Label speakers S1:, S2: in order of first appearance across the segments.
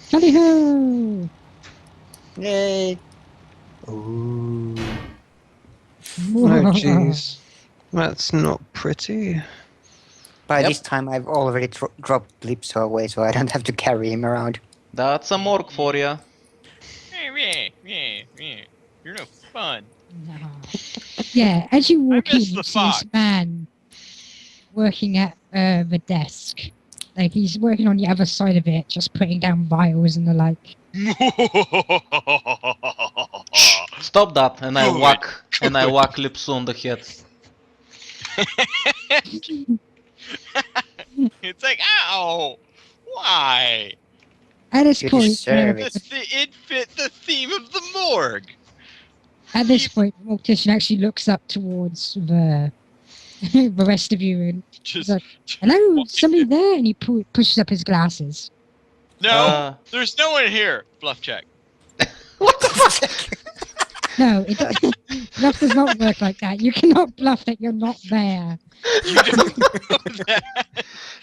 S1: Tally ho!
S2: Yay! Ooh.
S3: Oh, jeez. That's not pretty.
S2: By
S4: Yep.
S2: this time, I've already dropped Lipso away, so I don't have to carry him around.
S4: That's a morgue for ya.
S5: You're no fun.
S1: Yeah, as you walk in,
S5: miss
S1: you
S5: the
S1: see this
S5: fox.
S1: man working at the desk. Like, he's working on the other side of it, just putting down vials and the like.
S4: Stop that, and I
S5: Good,
S4: whack Lipsu on the head.
S5: It's like, ow! Why?
S1: At this
S2: You
S1: point,
S2: deserve it.
S5: It fit the theme of the morgue.
S1: at this point, the mortician actually looks up towards the the rest of you and
S5: Just
S1: like, hello, somebody there? And he pushes up his glasses.
S5: no. There's no one here. Bluff check.
S4: What the fuck?
S1: No, bluff does not work like that. You cannot bluff that you're not there.
S5: You don't know that.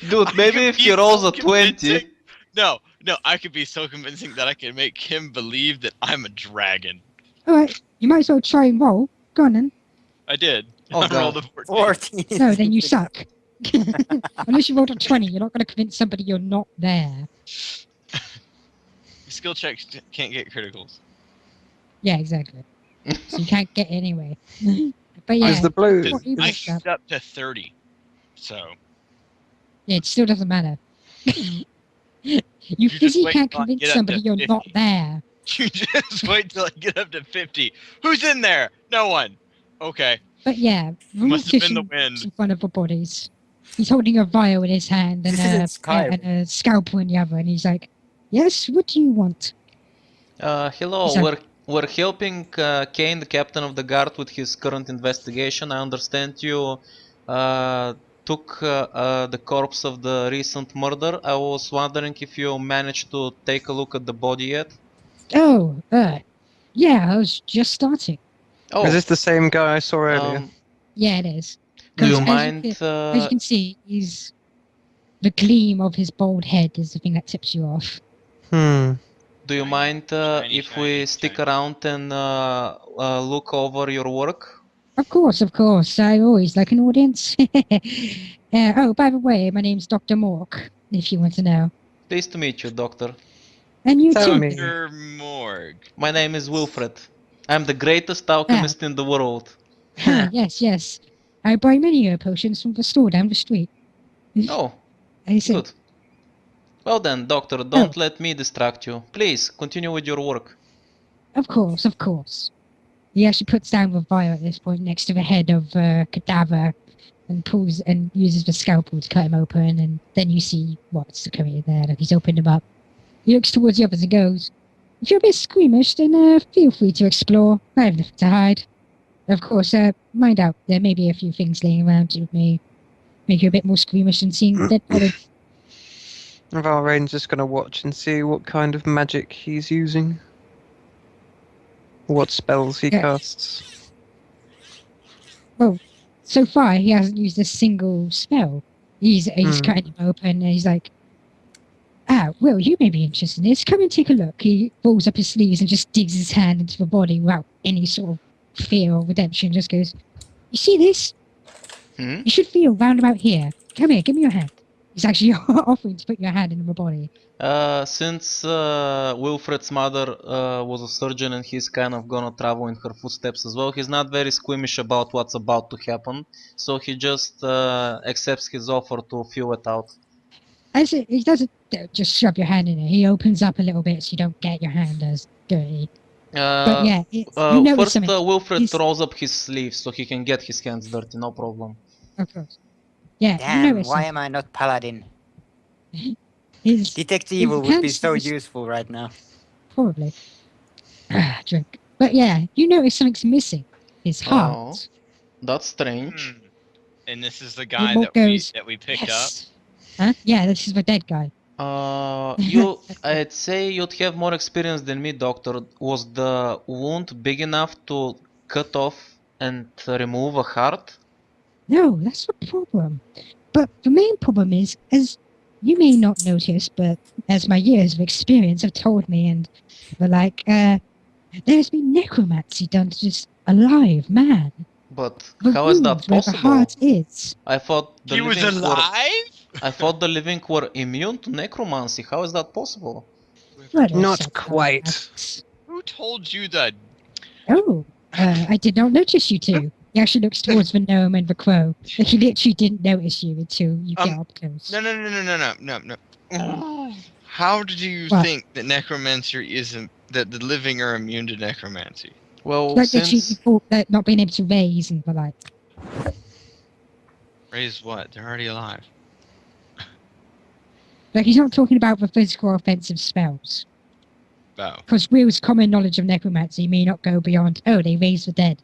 S4: Dude, maybe if he rolls a 20.
S5: No, I could be so convincing that I can make him believe that I'm a dragon.
S1: Alright, you might as well try and roll. Go on then.
S5: I did.
S4: Oh,
S5: I rolled
S4: God.
S5: a 14.
S2: 14.
S1: No, then you suck. Unless you rolled a 20, you're not going to convince somebody you're not there.
S5: Skill checks can't get criticals.
S1: Yeah, exactly. So you can't get it anyway. But yeah,
S3: Is the blue?
S1: what you
S5: I
S1: picked up,
S5: moved up to 30. So.
S1: yeah, it still doesn't matter. You
S5: just
S1: physically
S5: wait
S1: can't
S5: till I
S1: convince
S5: get up
S1: somebody
S5: to
S1: you're
S5: 50.
S1: not there.
S5: You just wait till I get up to 50. Who's in there? No one. Okay.
S1: But yeah, the
S5: Must have been the
S1: mortician
S5: wind.
S1: is in front of the bodies. He's holding a vial in his hand and
S2: This isn't Skyrim.
S1: and a scalpel in the other, and he's like, "Yes, what do you want?"
S4: Hello,
S1: Sorry.
S4: we're helping Kane, the captain of the guard, with his current investigation. I understand you took the corpse of the recent murder. I was wondering if you managed to take a look at the body yet.
S1: Oh, yeah, I was just starting.
S4: Oh,
S3: Is this the same guy I saw earlier?
S1: Yeah, it is.
S4: Do you
S1: 'Cause
S4: mind?
S1: as you can see, the gleam of his bald head is the thing that tips you off.
S4: Do you mind
S5: Shiny,
S4: if we
S5: shiny,
S4: stick
S5: shiny.
S4: around and look over your work?
S1: Of course. I always like an audience. Oh, by the way, my name's Dr. Mork, if you want to know.
S4: Pleased to meet you, Doctor.
S1: And you
S3: Tell
S1: too.
S3: me.
S5: Dr. Morg.
S4: My name is Wilfred. I'm the greatest alchemist in the world.
S1: Yes. I buy many potions from the store down the street.
S4: Oh,
S1: I said,
S4: good. Well then, Doctor, don't let me distract you. Please, continue with your work.
S1: Of course. He actually puts down the vial at this point next to the head of cadaver and pulls and uses the scalpel to cut him open, and then you see what's occurring there. Like, he's opened him up. He looks towards the others and goes, "If you're a bit squeamish, then feel free to explore. I have nothing to hide. Of course, mind out, there may be a few things laying around that may make you a bit more squeamish than seeing dead body."
S3: Valrain's just going to watch and see what kind of magic he's using. What spells he
S1: Yeah.
S3: casts.
S1: Well, so far he hasn't used a single spell. He's cutting him open and he's like, well, you may be interested in this. Come and take a look. He rolls up his sleeves and just digs his hand into the body without any sort of fear or redemption. Just goes, "You see this?
S4: Hmm?
S1: You should feel round about here. Come here, give me your hand." He's actually offering to put your hand in the body.
S4: Since Wilfred's mother was a surgeon and he's kind of gonna travel in her footsteps as well, he's not very squeamish about what's about to happen, so he just accepts his offer to feel it out.
S1: As he doesn't just shove your hand in it. He opens up a little bit so you don't get your hand as dirty. But yeah, you notice
S4: First,
S1: something.
S4: Wilfred rolls up his sleeves so he can get his hands dirty, no problem.
S1: Of course. Yeah, you
S2: Damn,
S1: notice
S2: why
S1: something.
S2: am I not paladin?
S1: His
S2: Detect evil would be
S1: hands
S2: so
S1: just-
S2: useful right now.
S1: Probably. Drink. But yeah, you notice something's missing. His heart.
S4: That's strange.
S5: And this is the guy
S1: Mork goes,
S5: that we picked up.
S1: Yes. Huh? Yeah, this is the dead guy.
S4: I'd say you'd have more experience than me, Doctor. Was the wound big enough to cut off and remove a heart?
S1: No, that's the problem. But the main problem is, as you may not notice, but as my years of experience have told me, and the like, there's been necromancy done to this alive man.
S4: But
S1: The
S4: how is that
S1: wound where the
S4: possible?
S1: heart is.
S4: I thought the
S5: He was
S4: living were
S5: alive?
S4: I thought the living were immune to necromancy. How is that possible?
S1: Well, there's
S3: Not
S1: such
S3: quite.
S1: magics.
S5: Who told you that?
S1: Oh, I did not notice you two. He actually looks towards the gnome and the crow. Like he literally didn't notice you until you get up close.
S5: No. How did you
S1: What?
S5: think that necromancy isn't that the living are immune to necromancy?
S4: Well,
S1: Like literally, you
S4: since
S1: thought that not being able to raise and the like.
S5: Raise what? They're already alive.
S1: Like he's not talking about the physical offensive spells.
S5: Oh,
S1: Because Will's common knowledge of necromancy may not go beyond, oh, they raise the dead.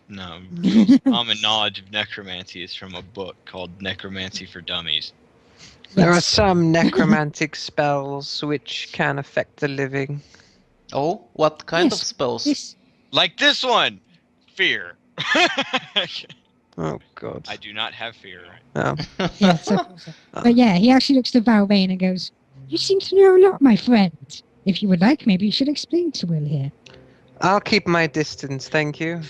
S5: no. Common knowledge of necromancy is from a book called Necromancy for Dummies.
S3: There are
S1: Yes.
S3: some necromantic spells which can affect the living.
S4: oh, what kind of
S1: Yes,
S4: spells?
S1: This,
S5: Like this one! Fear.
S3: Oh god.
S5: I do not have fear.
S3: Oh.
S1: yes, of course. But yeah, he actually looks to Valvain and goes, you seem to know a lot, my friend. If you would like, maybe you should explain to Will here.
S3: I'll keep my distance, thank you.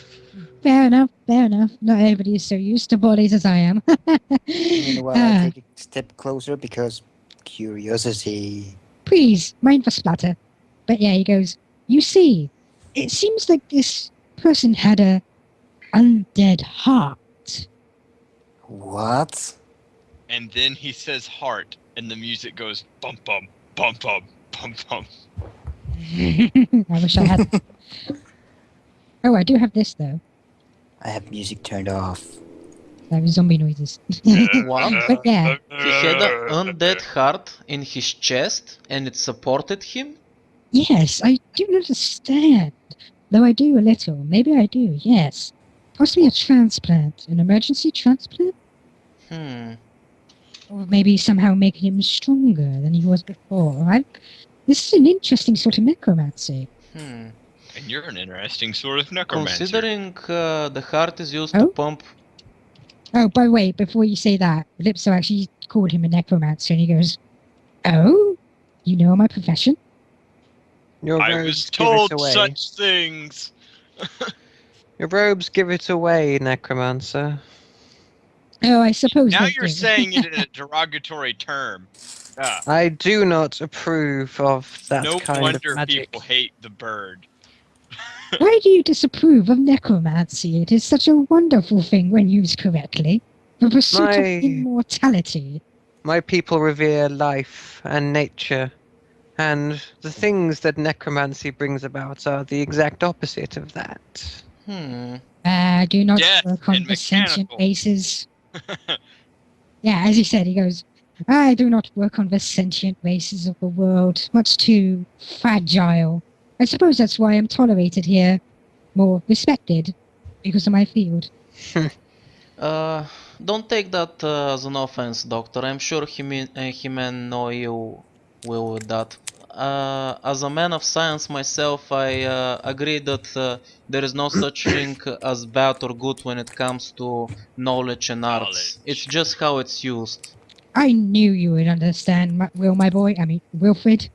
S1: Fair enough, fair enough. Not everybody is so used to bodies as I am.
S2: Meanwhile, I take a step closer because curiosity.
S1: Please, mind the splatter. But yeah, he goes, you see, it seems like this person had a undead heart.
S2: What?
S5: And then he says heart, and the music goes bum bum, bum bum, bum bum.
S1: I wish I had. Oh, I do have this though.
S2: I have music turned off.
S1: That was zombie noises.
S4: What?
S1: But yeah,
S4: He had an undead heart in his chest and it supported him?
S1: yes, I do understand. Though I do a little. Maybe I do, yes. Possibly a transplant. An emergency transplant?
S4: Hmm.
S1: Or maybe somehow making him stronger than he was before. This is an interesting sort of necromancy.
S4: Hmm.
S5: And you're an interesting sort of necromancer.
S4: Considering the heart is used
S1: Oh?
S4: to pump.
S1: Oh, by the way, before you say that, Lipso actually called him a necromancer, and he goes, "Oh, you know my profession?"
S3: Your
S5: I
S3: robes
S5: was
S3: give
S5: told
S3: it away.
S5: such things.
S3: Your robes give it away, necromancer.
S1: Oh, I suppose
S5: Now
S1: they
S5: you're
S1: do.
S5: saying it in a derogatory term. Ah,
S3: I do not approve of that
S5: no
S3: kind of
S5: wonder
S3: magic.
S5: people hate the bird.
S1: Why do you disapprove of necromancy? It is such a wonderful thing when used correctly. The pursuit of
S3: My-
S1: immortality.
S3: My people revere life and nature, and the things that necromancy brings about are the exact opposite of that.
S4: Hmm.
S1: Do not
S5: Death
S1: work on
S5: and
S1: the sentient
S5: mechanical.
S1: races. Yeah, as he said, he goes, I do not work on the sentient races of the world. Much too fragile. I suppose that's why I'm tolerated here. More respected. Because of my field.
S4: Don't take that as an offense, Doctor. I'm sure he meant no ill will with that. As a man of science myself, I agree that there is no such thing as bad or good when it comes to knowledge and arts.
S5: Knowledge.
S4: It's just how it's used.
S1: I knew you would understand, my boy. I mean, Wilfred.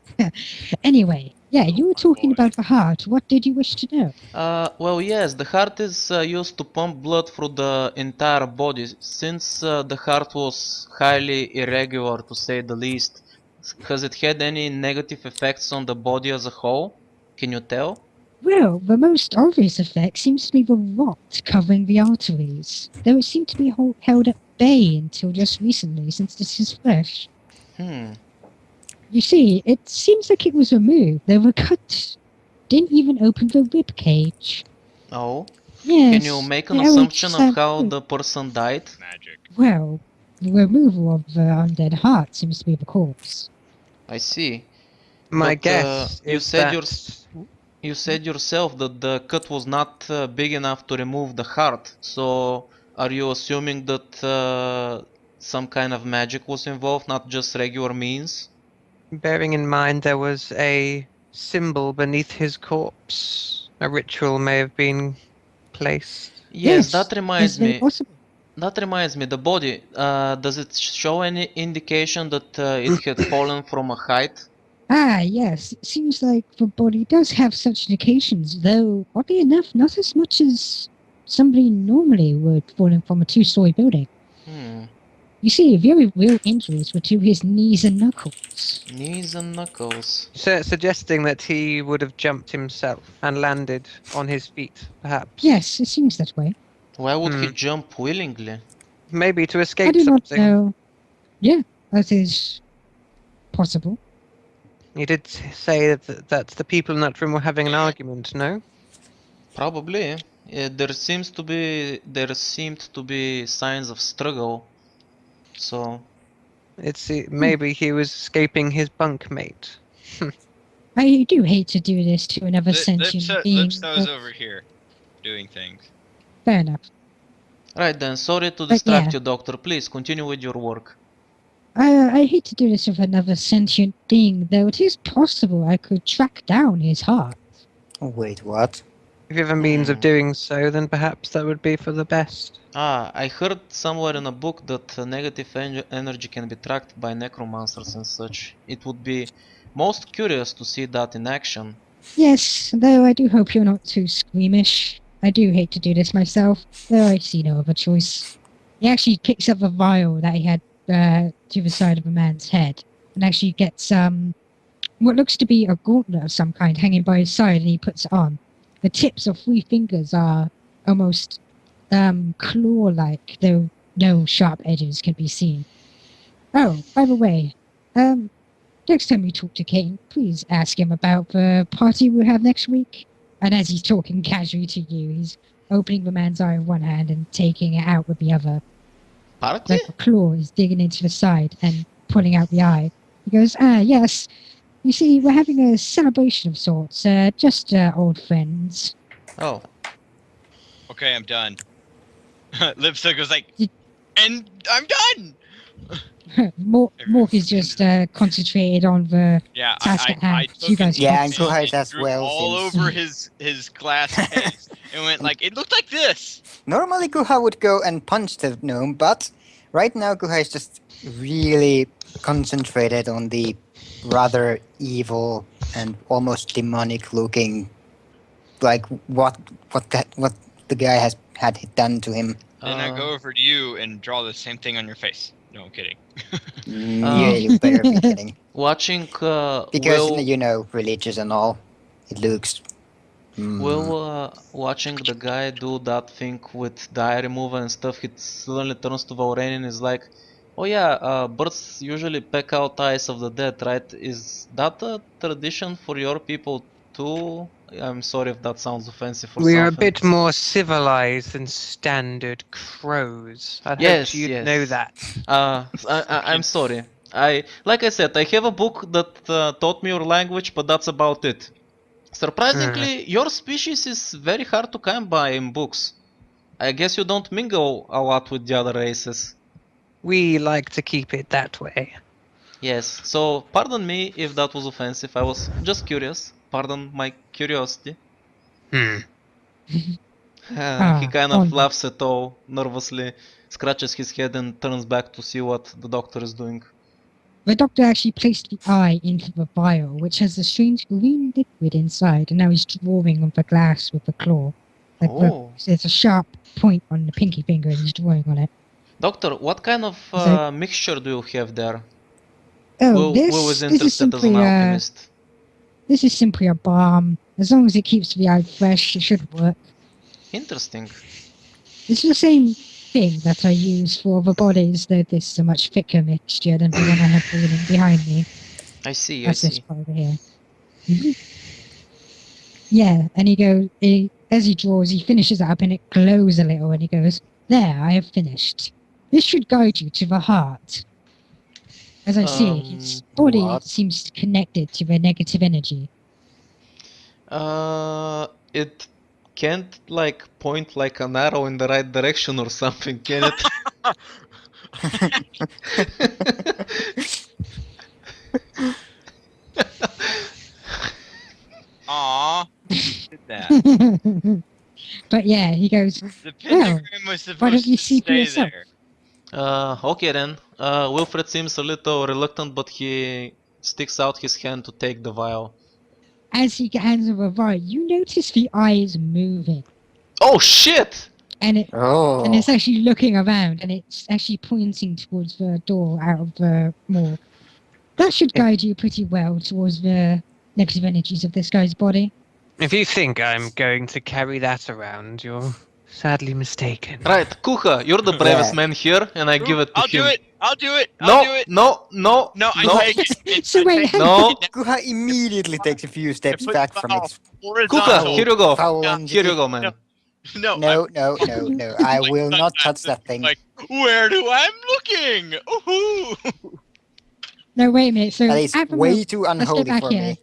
S1: Anyway, yeah, you were talking
S5: boy.
S1: about the heart. What did you wish to know?
S4: Well, yes, the heart is used to pump blood through the entire body. Since the heart was highly irregular, to say the least, has it had any negative effects on the body as a whole? Can you tell?
S1: Well, the most obvious effect seems to be the rot covering the arteries, though it seemed to be held at bay until just recently, since this is flesh.
S4: Hmm.
S1: You see, it seems like it was removed, though the cut didn't even open the rib cage.
S4: Oh.
S1: Yes.
S4: Can you make an
S1: yeah,
S4: assumption
S1: it's,
S4: of how the person died?
S5: Magic.
S1: Well, the removal of the undead heart seems to be the cause.
S4: I see.
S3: My
S4: But,
S3: guess
S4: you
S3: is
S4: said
S3: that
S4: You said yourself that the cut was not big enough to remove the heart. So, are you assuming that some kind of magic was involved, not just regular means?
S3: bearing in mind there was a symbol beneath his corpse, a ritual may have been placed.
S4: Yes, that reminds
S1: it's very
S4: me.
S1: possible.
S4: That reminds me, the body, does it show any indication that it had fallen from a height?
S1: Ah, yes. It seems like the body does have such indications, though, oddly enough, not as much as somebody normally would falling from a two-story building.
S4: Hmm.
S1: You see, very real injuries were to his knees and knuckles.
S4: Knees and knuckles.
S3: Suggesting that he would have jumped himself and landed on his feet, perhaps.
S1: Yes, it seems that way.
S4: Why would he
S3: Hmm.
S4: jump willingly?
S3: Maybe to
S1: I
S3: escape
S1: do not
S3: something.
S1: know. Yeah, that is possible.
S3: He did say that the people in that room were having an argument, no?
S4: Probably. There seemed to be signs of struggle. So
S3: Maybe he was escaping his bunkmate.
S1: I do hate to do this to another sentient being.
S5: Lipsto's
S1: but
S5: over here doing things.
S1: fair enough.
S4: right then, sorry to
S1: But
S4: distract
S1: yeah.
S4: you, Doctor. Please continue with your work.
S1: I hate to do this with another sentient being, though it is possible I could track down his heart.
S2: Wait, what?
S3: If you have a means of
S4: Hmm.
S3: doing so, then perhaps that would be for the best.
S4: I heard somewhere in a book that negative energy can be tracked by necromancers and such. It would be most curious to see that in action.
S1: Yes, though I do hope you're not too squeamish. I do hate to do this myself, though I see no other choice. He actually picks up a vial that he had to the side of a man's head, and actually gets what looks to be a gauntlet of some kind hanging by his side, and he puts it on. The tips of 3 fingers are almost claw-like, though no sharp edges can be seen. Oh, by the way, next time you talk to Kane, please ask him about the party we'll have next week. And as he's talking casually to you, he's opening the man's eye with one hand and taking it out with the other.
S4: Party?
S1: Like a claw is digging into the side and pulling out the eye. He goes, yes. You see, we're having a celebration of sorts. Just old friends.
S4: Oh.
S5: Okay, I'm done. Lipsto goes like,
S1: Did-
S5: and I'm done.
S1: Mork is just concentrated on the
S5: Yeah,
S1: task
S5: I
S1: at hand.
S5: took
S1: You guys
S5: it
S2: Yeah,
S1: can
S2: and
S1: see.
S2: Guhai's as
S5: drew
S2: well,
S5: all
S2: since-
S5: over his glass face and went like, it looked like this.
S2: Normally Guha would go and punch the gnome, but right now Guha is just really concentrated on the rather evil and almost demonic looking, like what the guy has had done to him.
S5: Then I go over to you and draw the same thing on your face. No, I'm kidding.
S2: Yeah, you better be kidding.
S4: Watching
S2: Because, you know, religious and all, it looks...
S4: watching the guy do that thing with the eye removal and stuff, he suddenly turns to Vauranian and is like, oh yeah, birds usually peck out eyes of the dead, right? Is that a tradition for your people too? I'm sorry if that sounds offensive for
S3: We are a
S4: something.
S3: bit more civilized than standard crows. I'd
S4: Yes,
S3: hope you'd
S4: yes.
S3: know that.
S4: I'm sorry. Like I said, I have a book that taught me your language, but that's about it. Surprisingly, your species is very hard to come by in books. I guess you don't mingle a lot with the other races.
S3: We like to keep it that way.
S4: Yes, so pardon me if that was offensive. I was just curious. Pardon my curiosity. He kind of laughs at all, nervously, scratches his head and turns back to see what the doctor is doing.
S1: The doctor actually placed the eye into the vial, which has a strange green liquid inside, and now he's drawing on the glass with the claw. Like, look,
S4: Oh.
S1: there's a sharp point on the pinky finger, and he's drawing on it.
S4: Doctor, what kind of
S1: that-
S4: mixture do you have there?
S1: Oh,
S4: Will was
S1: this is
S4: interested as
S1: simply
S4: an alchemist.
S1: this is simply a balm. As long as it keeps the eye fresh, it should work.
S4: Interesting.
S1: It's the same thing that I use for the bodies, though this is a much thicker mixture than the one I have boiling behind me.
S4: I see,
S1: That's this part over here. Yeah, and as he draws, he finishes it up and it glows a little, and he goes, "There, I have finished. This should guide you to the heart." As I see it, his body
S2: what?
S1: seems connected to the negative energy.
S4: It can't like point like an arrow in the right direction or something, can it?
S5: Aw, did that.
S1: But yeah, he goes,
S5: The pentagram I
S1: Why
S5: supposed
S1: don't
S5: to
S1: you see for
S5: stay
S1: yourself?
S5: there?
S4: Okay then. Wilfred seems a little reluctant, but he sticks out his hand to take the vial.
S1: As he hands over a vial, you notice the eyes moving,
S4: Oh shit!
S1: and
S2: Oh.
S1: it's actually looking around, and it's actually pointing towards the door out of the morgue. That should guide you pretty well towards the negative energies of this guy's body.
S3: If you think I'm going to carry that around, you're sadly mistaken.
S4: Right, Kuha, you're the bravest
S2: Yeah.
S4: man here, and I give it to
S5: I'll
S4: him.
S5: do it. I'll do it.
S4: No,
S5: I'll do it.
S4: no, no,
S5: No, I
S4: no.
S5: take it.
S1: So
S5: I
S1: wait,
S5: take
S1: hang
S4: No.
S2: Guha immediately takes a few steps
S5: put
S2: back
S5: the
S2: from
S5: vial
S2: its
S5: horizontal.
S4: Kuka, here you go.
S2: foul
S5: Yeah,
S2: entity.
S4: Here you go, man.
S5: No,
S2: No, no, no, no. I will not touch that thing.
S5: Like, where do I'm looking? Ooh.
S1: No, wait a minute. So
S2: That is
S1: at the
S2: way
S1: moment-
S2: too
S1: let's get
S2: unholy
S1: back
S2: for
S1: here.
S2: me.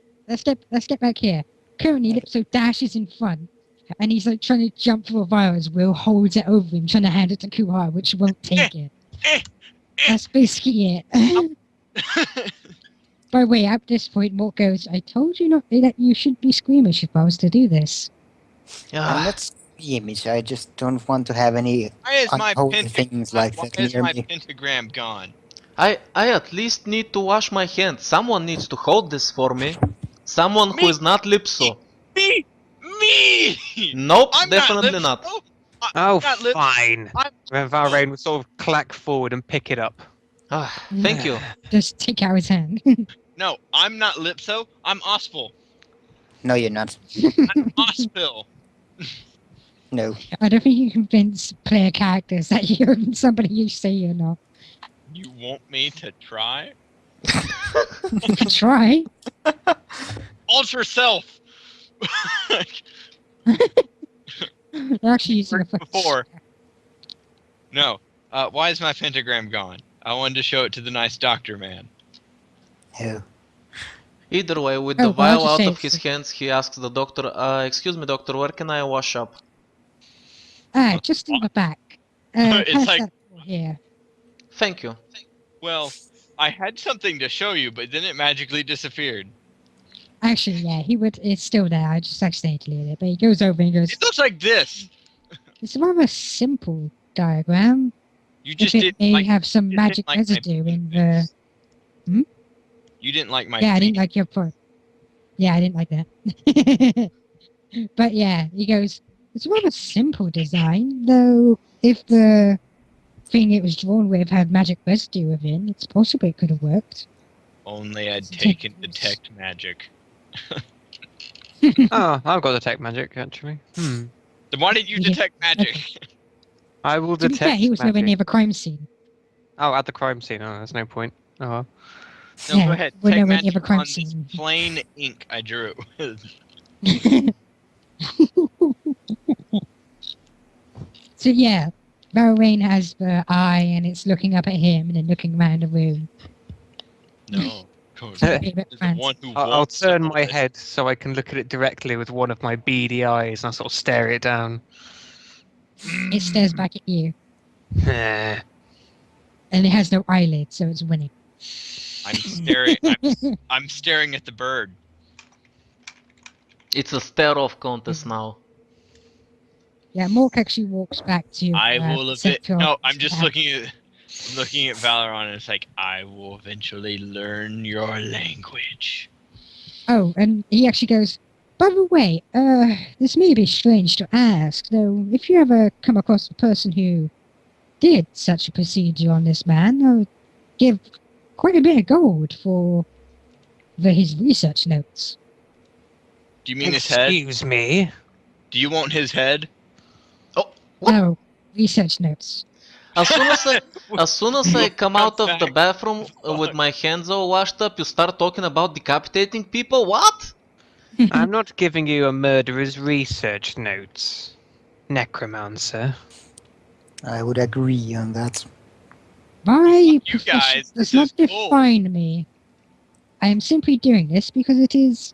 S1: Let's get back here. Currently, Lipso dashes in front, and he's like trying to jump for a vial as Will holds it over him, trying to hand it to Kuhar, which won't take it. That's basically it. By the way, at this point, Mork goes, "I told you not that you should be squeamish if I was to do this."
S2: I'm
S4: Ah,
S2: not squeamish. I just don't want to have any
S5: Why is my
S2: unholy things like that
S5: Why is
S2: near
S5: my
S2: me.
S5: pentagram gone?
S4: I at least need to wash my hands. Someone needs to hold this for me. Someone who
S5: Me?
S4: is not Lipso.
S5: Me.
S4: Nope,
S5: I'm
S4: definitely
S5: not.
S4: not.
S3: Oh,
S5: not Lip-
S3: fine.
S5: I'm-
S3: Then Valrain would sort of clack forward and pick it up.
S4: Ah, thank you.
S1: Just take out his hand.
S5: No, I'm not Lipso. I'm Ospel.
S2: No, you're not.
S5: I'm Ospel.
S2: No.
S1: I don't think you can convince player characters that you're somebody you say you're not.
S5: You want me to try?
S1: Try.
S5: Alter self.
S1: They're actually using a
S5: Before. No. Why is my pentagram gone? I wanted to show it to the nice doctor man.
S2: No.
S4: Either way, with
S1: Oh,
S4: the
S1: well, I'll
S4: vial
S1: just
S4: out
S1: say
S4: of
S1: it's-
S4: his hands, he asks the doctor, "Excuse me, doctor, where can I wash up?"
S1: Just in the back.
S5: It's
S1: Pass
S5: like-
S1: that door here.
S4: Thank you.
S5: Well, I had something to show you, but then it magically disappeared.
S1: Actually, yeah, it's still there. I just accidentally did it. But he goes over and goes,
S5: It looks like this.
S1: it's a rather simple diagram.
S5: You
S1: If
S5: just
S1: it
S5: didn't
S1: may
S5: like.
S1: have some
S5: you didn't
S1: magic
S5: like my
S1: residue in the...
S5: penis.
S1: Hmm?
S5: You didn't like my.
S1: Yeah, I didn't
S5: penis.
S1: like your point. Yeah, I didn't like that. But yeah, he goes, it's a rather simple design, though if the thing it was drawn with had magic residue within, it's possible it could have worked.
S5: Only I'd
S1: Detect
S5: taken
S1: this.
S5: detect magic.
S3: Oh, I've got detect magic actually.
S5: Then why didn't you
S1: Yeah,
S5: detect magic?
S3: I will
S1: To be
S3: detect
S1: fair, he was nowhere
S3: magic.
S1: near the crime scene.
S3: Oh, at the crime scene. Oh, there's no point. Oh, well.
S5: No,
S1: Yeah,
S5: go ahead.
S1: we're
S5: Detect
S1: nowhere near the
S5: magic
S1: crime
S5: on this
S1: scene.
S5: plain ink I drew.
S1: So yeah, Valrain has the eye and it's looking up at him and then looking around the room.
S5: No.
S1: It's a bit
S5: The
S1: fancy.
S5: one who
S3: I'll
S5: wants
S3: turn
S5: to
S3: my
S5: know
S3: head so I can look at it directly with one of my beady eyes and I'll sort of stare it down.
S1: It stares back at you
S3: Eh.
S1: and it has no eyelid, so it's winning.
S5: I'm staring. I'm staring at the bird.
S4: It's a stare-off contest now.
S1: Yeah, Mork actually walks back to.
S5: I will
S1: Sector
S5: No,
S1: of
S5: I'm just
S1: Stab.
S5: looking at Valeron and it's like I will eventually learn your language.
S1: Oh, and he actually goes, by the way, this may be strange to ask, though, if you ever come across a person who did such a procedure on this man, I would give quite a bit of gold for his research notes.
S5: Do you mean his head?
S3: Excuse me.
S5: Do you want his head?
S4: What?
S1: No, research notes.
S4: As soon as I come out of the
S5: Back.
S4: bathroom with my hands all washed up, you start talking about decapitating people? What?
S3: I'm not giving you a murderer's research notes, necromancer.
S2: I would agree on that.
S1: My
S5: You
S1: profession
S5: guys,
S1: does
S5: this
S1: not
S5: is bull.
S1: define me. I am simply doing this because it is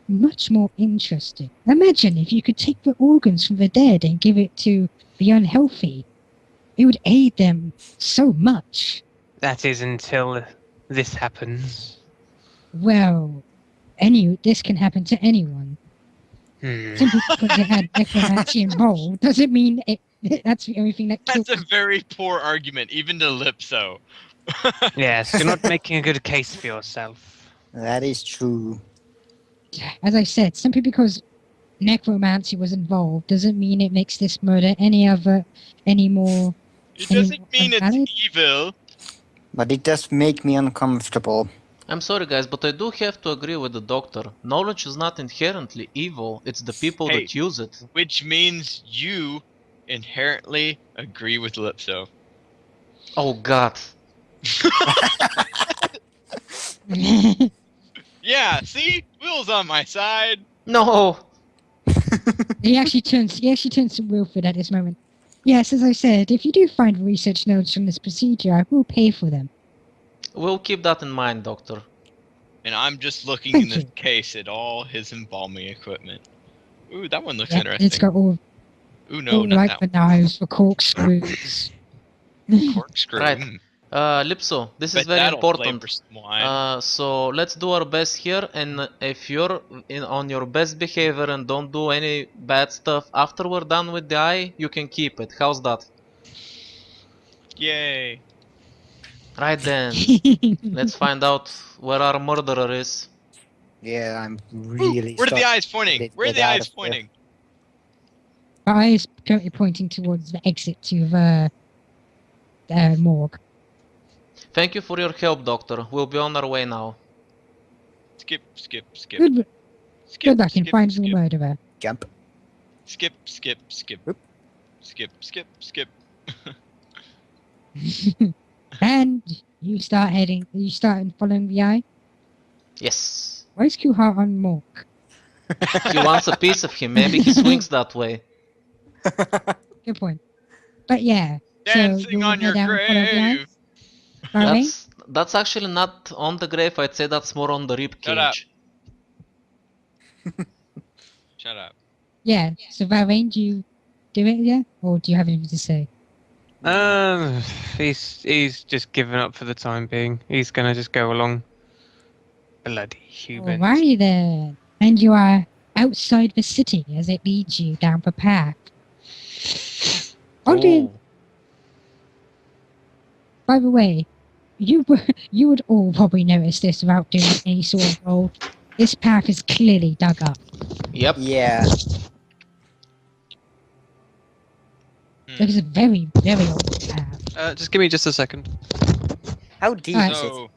S1: much more interesting. Imagine if you could take the organs from the dead and give it to the unhealthy. It would aid them so much.
S3: That is until this happens.
S1: Well, this can happen to anyone.
S3: Hmm.
S1: Simply because it had necromancy involved doesn't mean it That's the only thing that
S5: That's
S1: kills.
S5: a very poor argument, even to Lipso.
S3: Yes, you're not making a good case for yourself.
S2: That is true.
S1: As I said, simply because necromancy was involved doesn't mean it makes this murder any more.
S5: It
S1: Any
S5: doesn't
S1: more
S5: mean it's
S1: invalid?
S5: evil.
S2: But it does make me uncomfortable.
S4: I'm sorry guys, but I do have to agree with the doctor. Knowledge is not inherently evil, it's the people
S5: Hey.
S4: that use it.
S5: Which means you inherently agree with Lipso.
S4: Oh god.
S5: Yeah, see? Will's on my side.
S4: No!
S1: He actually turns to Wilfred at this moment. Yes, as I said, if you do find research notes from this procedure, I will pay for them.
S4: We'll keep that in mind, doctor.
S5: And I'm just looking
S1: Thank
S5: in this
S1: you.
S5: case at all his embalming equipment. Ooh, that one looks
S1: Yeah,
S5: interesting.
S1: it's got all
S5: Ooh, no, not
S1: like
S5: that
S1: the knives for corkscrews.
S5: one. Corkscrew.
S4: Right.
S5: Mm.
S4: Lipso, this is
S5: Bet
S4: very
S5: that'll
S4: important.
S5: flavor some wine.
S4: So let's do our best here, and if you're on your best behavior and don't do any bad stuff after we're done with the eye, you can keep it. How's that?
S5: Yay.
S4: Right then, let's find out where our murderer is.
S2: Yeah, I'm
S5: Ooh,
S2: really.
S5: where are the
S2: starting
S5: eyes pointing?
S2: to
S5: Where are
S2: get
S5: the
S2: out
S5: eyes
S2: of here.
S5: pointing?
S1: My eye is currently pointing towards the exit to the morgue.
S4: Thank you for your help, doctor. We'll be on our way now.
S5: Skip, skip, skip.
S1: Good
S5: Skip,
S1: luck in
S5: skip,
S1: finding the
S5: skip,
S1: murderer.
S2: Jump.
S5: skip, skip, skip.
S2: Whoop.
S5: Skip, skip, skip.
S1: And you start following the eye.
S4: Yes.
S1: Why is Q-Heart on Mork?
S4: He wants a piece of him. Maybe he swings that way.
S1: Good point. But yeah,
S5: Dancing
S1: you'll
S5: on your
S1: head out and follow the eye?
S5: grave.
S1: Varane?
S4: That's actually not on the grave. I'd say that's more on the rib
S5: Shut up.
S4: cage.
S5: Shut up.
S1: Yeah. So Varane, do you do it? Yeah, or do you have anything to say?
S3: He's just given up for the time being. He's gonna just go along. Bloody humans.
S1: Alrighty then. And you are outside the city as it leads you down the path.
S4: Oh.
S1: By the way, you would all probably notice this without doing any sort of roll. This path is clearly dug up.
S4: Yep.
S2: Yeah.
S1: It is a very, very old path.
S3: Just give me just a second.
S2: How deep
S1: Alright.
S2: is it?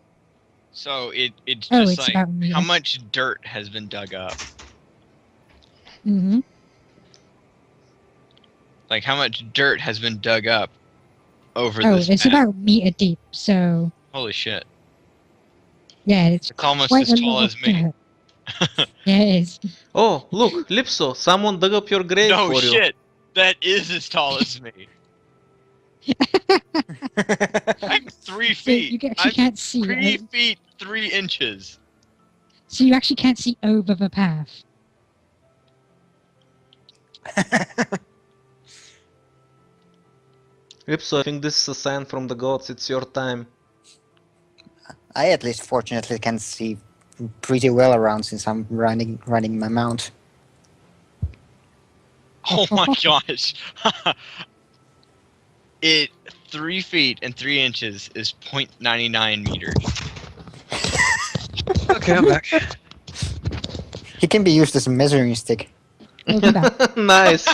S5: So it's
S1: Oh,
S5: just
S1: it's
S5: like
S1: about me.
S5: how much dirt has been dug up?
S1: Mm-hmm.
S5: Like how much dirt has been dug up over
S1: Oh,
S5: this
S1: it's
S5: path?
S1: about a meter deep, so
S5: Holy shit.
S1: yeah, it's
S5: It's almost
S1: quite
S5: as
S1: a
S5: tall
S1: lot
S5: as
S1: of
S5: me.
S1: dirt. Yeah, it is.
S4: Oh, look, Lipso. Someone dug up your grave
S5: No
S4: for you.
S5: shit. That is as tall as me. I'm 3
S1: So
S5: feet.
S1: you actually
S5: I'm
S1: can't see
S5: 3
S1: it.
S5: feet 3 inches.
S1: So you actually can't see over the path.
S4: Lipso, I think this is a sign from the gods. It's your time.
S2: I at least fortunately can see pretty well around since I'm running my mount.
S5: Oh my gosh. It 3 feet and 3 inches is 0.99 meters.
S3: Okay, I'm back.
S2: He can be used as a measuring stick.
S1: Over that.
S4: Nice.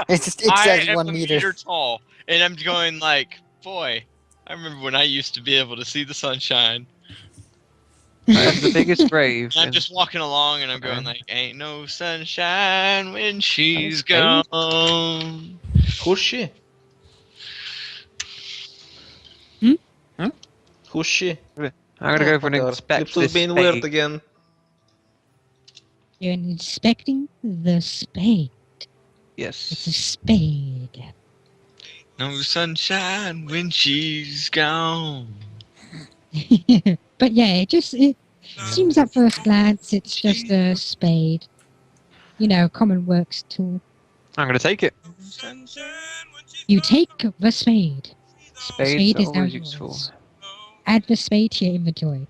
S2: It's just
S5: I
S2: exactly
S5: am
S2: 1
S5: a
S2: meter.
S5: meter tall, and I'm going like, boy, I remember when I used to be able to see the sunshine.
S3: I have the biggest grave.
S5: And I'm
S3: in-
S5: just walking along, and I'm going like, ain't no sunshine when she's
S3: Okay.
S5: gone.
S4: Who's she?
S1: Hmm?
S2: Hmm?
S4: Who's she?
S3: I'm gonna go for an
S4: God,
S3: inspect
S4: Lipso's
S3: this
S4: being
S3: spade.
S4: weird again.
S1: You're inspecting the spade. It's a
S3: Yes.
S1: spade.
S5: No sunshine when she's gone.
S1: But yeah, it seems at first glance it's just a spade. You know, common works tool.
S3: I'm gonna take it.
S1: You take the spade.
S3: Spades
S1: Spade
S3: are
S1: is now
S3: always
S1: yours.
S3: useful.
S1: Add the spade to your inventory.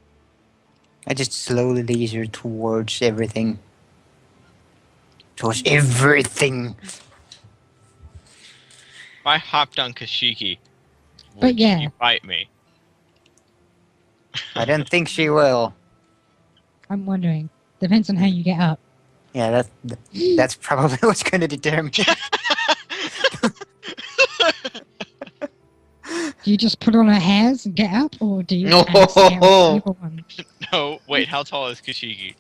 S2: I just slowly leisure towards everything. Towards everything.
S5: I hopped on Kashiki,
S1: But
S5: would
S1: yeah.
S5: she bite me?
S2: I don't think she will.
S1: I'm wondering. Depends on how you get up.
S2: Yeah, that's probably what's going to determine.
S1: Do you just put on her hairs and get up, or do you
S4: No.
S1: actually get on either one?
S5: No, wait, how tall is Kashiki?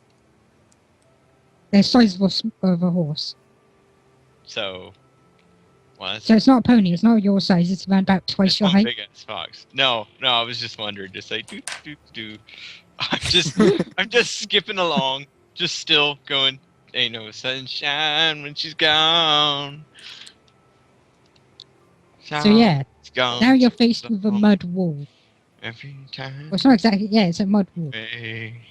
S1: They're size of a horse.
S5: So, what?
S1: So it's not a pony, it's not your size, it's around about twice
S5: It's
S1: your
S5: one
S1: height.
S5: big ass fox. No, I was just wondering, just like do. I'm just skipping along, just still going. Ain't no sunshine when she's gone.
S1: So yeah,
S5: She's gone
S1: now you're
S5: too
S1: faced with a
S5: long.
S1: mud wall.
S5: Every time.
S1: Well, it's not exactly, yeah, it's a mud wall.
S5: Away.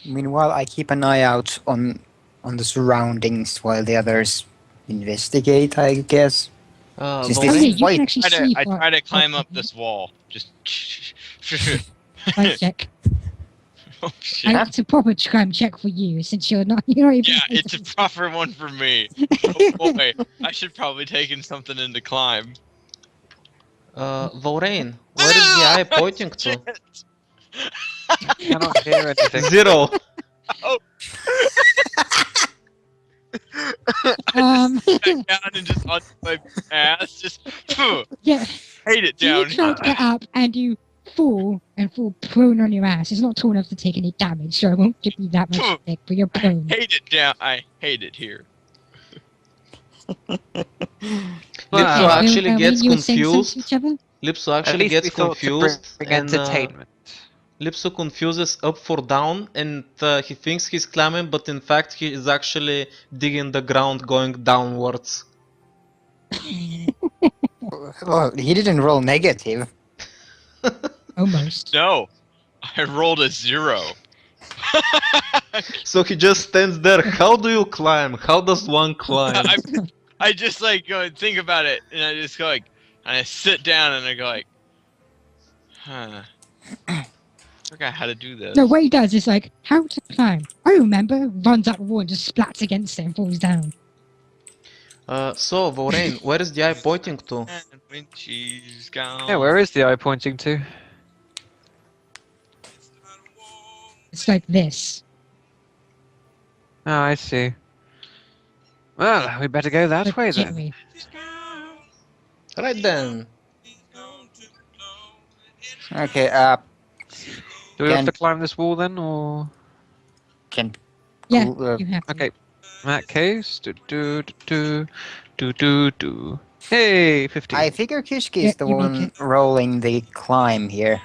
S2: Meanwhile, I keep an eye out on the surroundings while the others investigate, I guess. Since
S1: Oh
S2: this
S1: yeah,
S2: is
S1: you
S2: quite-
S1: can actually see.
S5: I try to climb up this wall. Just.
S1: Right check.
S5: Oh shit.
S1: And it's a proper crime check for you, since you're not even.
S5: Yeah, it's a proper one for me. Oh boy, I should probably taken something in to climb.
S4: Vorain, where is the eye pointing to?
S3: Cannot hear anything.
S4: 0.
S5: Back down and just on my ass, just
S1: Yeah,
S5: hate it
S1: so you
S5: down.
S1: try to get up and you fall prone on your ass. It's not tall enough to take any damage, so I won't give you that much stick, but you're prone.
S5: Hate it down. I hate it here.
S4: Lipso
S3: Wow.
S4: actually gets
S1: you were saying something to
S4: confused.
S1: each other?
S4: Lipso
S3: At
S4: actually
S3: least we
S4: gets
S3: thought to
S4: confused.
S3: bring
S4: And
S3: entertainment.
S4: Lipso confuses up for down, and he thinks he's climbing, but in fact he is actually digging the ground going downwards.
S2: Well, he didn't roll negative.
S1: Almost.
S5: No, I rolled a 0.
S4: So he just stands there. How do you climb? How does one climb?
S5: I just like go and think about it, and I just go like, and I sit down and I go like, huh. I forgot how to do this.
S1: No, what he does is like, how to climb? I remember, runs up the wall and just splats against it and falls down.
S4: So, Vorain, where is the eye pointing to?
S5: And when she's gone.
S3: Yeah, where is the eye pointing to?
S1: It's like this.
S3: Oh, I see. Well, we better go that
S1: Like
S3: way then.
S1: jittery.
S4: Right then.
S2: Okay,
S3: Do we have
S2: Can-
S3: to climb this wall then, or?
S2: can
S1: Yeah,
S2: Cool,
S1: you have to.
S3: Okay. In that case, do. Hey, 15.
S2: I figure Kishki
S1: Yeah,
S2: is the
S1: you make
S2: one
S1: it.
S2: rolling the climb here.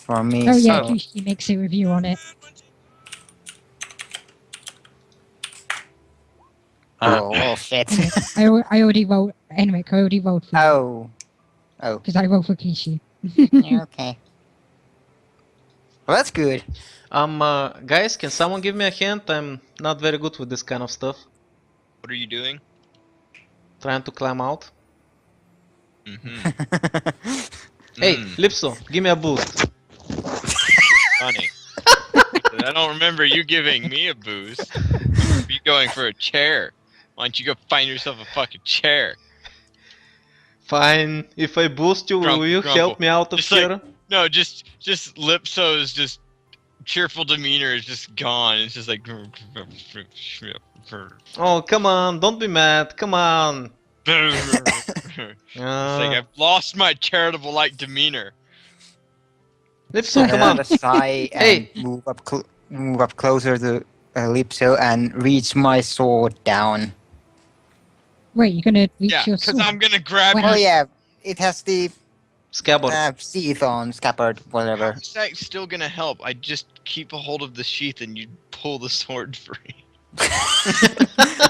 S2: For me,
S1: Oh yeah,
S2: so
S1: he makes a review on it.
S2: oh shit.
S1: I already rolled. Anyway, I already rolled for
S2: oh
S1: because I rolled for Kishi.
S2: okay. Well, that's good.
S4: Guys, can someone give me a hint? I'm not very good with this kind of stuff.
S5: What are you doing?
S4: Trying to climb out.
S5: Mm-hmm.
S4: Hey, Lipso, give me a boost.
S5: Funny. I don't remember you giving me a boost. You going for a chair? Why don't you go find yourself a fucking chair?
S4: Fine. If I boost you, will you
S5: Grumble.
S4: help me out of
S5: Just like-
S4: here?
S5: No, just Lipso's just cheerful demeanor is just gone. It's just like.
S4: Oh, come on, don't be mad. Come on.
S5: It's like I've lost my charitable like demeanor.
S4: Lipso, come
S2: I'll
S4: on.
S2: sigh and
S4: Hey.
S2: move up closer to Lipso and reach my sword down.
S1: Wait, you're gonna reach
S5: Yeah,
S1: your
S5: because
S1: sword?
S5: I'm gonna grab
S1: Well,
S5: your.
S2: Oh yeah, it has the
S4: Scabbard.
S2: sheath on, scabbard, whatever.
S5: How's that still gonna help? I just keep a hold of the sheath and you pull the sword free.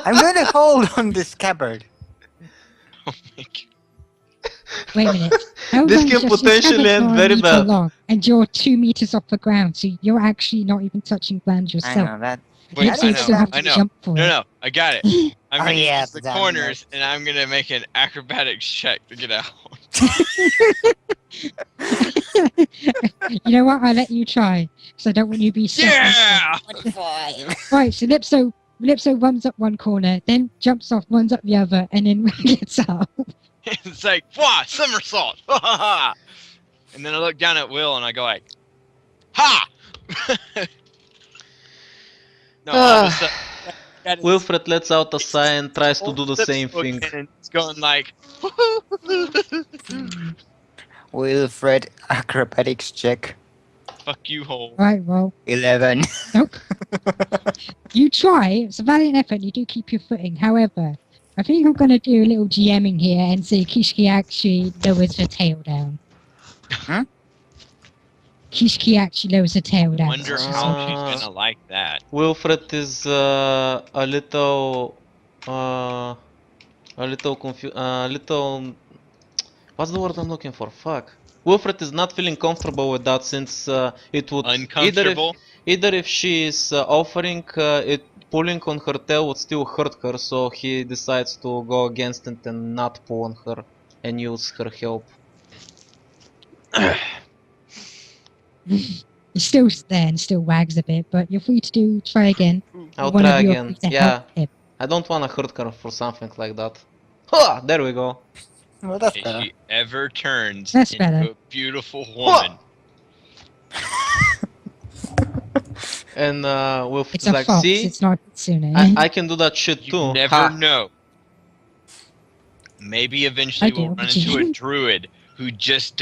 S2: I'm gonna hold on the scabbard.
S5: Oh my god.
S1: Wait a minute. How
S4: This
S1: long
S4: can
S1: is your
S4: potentially
S1: scabbard's
S4: end
S1: not a
S4: very
S1: meter
S4: bad.
S1: long, and you're 2 meters off the ground, so you're actually not even touching ground
S2: I
S1: yourself.
S2: know that.
S5: Wait,
S1: Lipso
S5: I
S1: still
S5: know,
S1: have
S5: I
S1: to
S5: know.
S1: jump for it.
S5: No, I got it. I'm
S2: Oh,
S5: gonna
S2: yeah,
S5: use the
S2: damn
S5: corners and I'm gonna make an acrobatics check to get out.
S1: You know what? I'll let you try, because I don't want you to be stuck.
S5: Yeah!
S1: Right, so Lipso Lipso runs up one corner, then jumps off, runs up the other, and then gets up.
S5: It's like, "Wah, somersault!" Ha ha ha! And then I look down at Will and I go like, "Ha!" No, all of a sudden, that is-
S4: Wilfred lets out a sigh and tries to do the same
S5: Lipso
S4: thing.
S5: again, and it's going like,
S2: Wilfred, acrobatics check.
S5: "Fuck you, hole."
S1: Right, well,
S2: 11.
S1: nope. You try, it's a valiant effort, you do keep your footing. However, I think I'm going to do a little GMing here and see Kishki actually lowers her tail down.
S2: Hmm?
S1: Kishki actually lowers her tail down.
S5: Wonder how she's gonna like that.
S4: Wilfred is a little what's the word I'm looking for? Fuck. Wilfred is not feeling comfortable with that since it would
S5: Uncomfortable.
S4: either if she is offering it, pulling on her tail would still hurt her, so he decides to go against it and not pull on her and use her help.
S1: He's still there and still wags a bit, but you're free to try again.
S4: I'll
S1: One
S4: try
S1: of you are
S4: again.
S1: free to
S4: Yeah,
S1: help him.
S4: I don't wanna hurt her for something like that. Ha! There we go.
S2: Well, that's
S5: If
S2: better.
S5: she ever turns
S1: That's
S5: into
S1: better.
S5: a beautiful woman,
S4: And Wilfred
S1: It's
S4: is
S1: a
S4: like,
S1: fox,
S4: see,
S1: it's not Kitsune.
S4: I can do that shit
S5: you
S4: too.
S5: never
S4: Ha!
S5: know. Maybe eventually
S1: I
S5: we'll
S1: do.
S5: run into a druid who just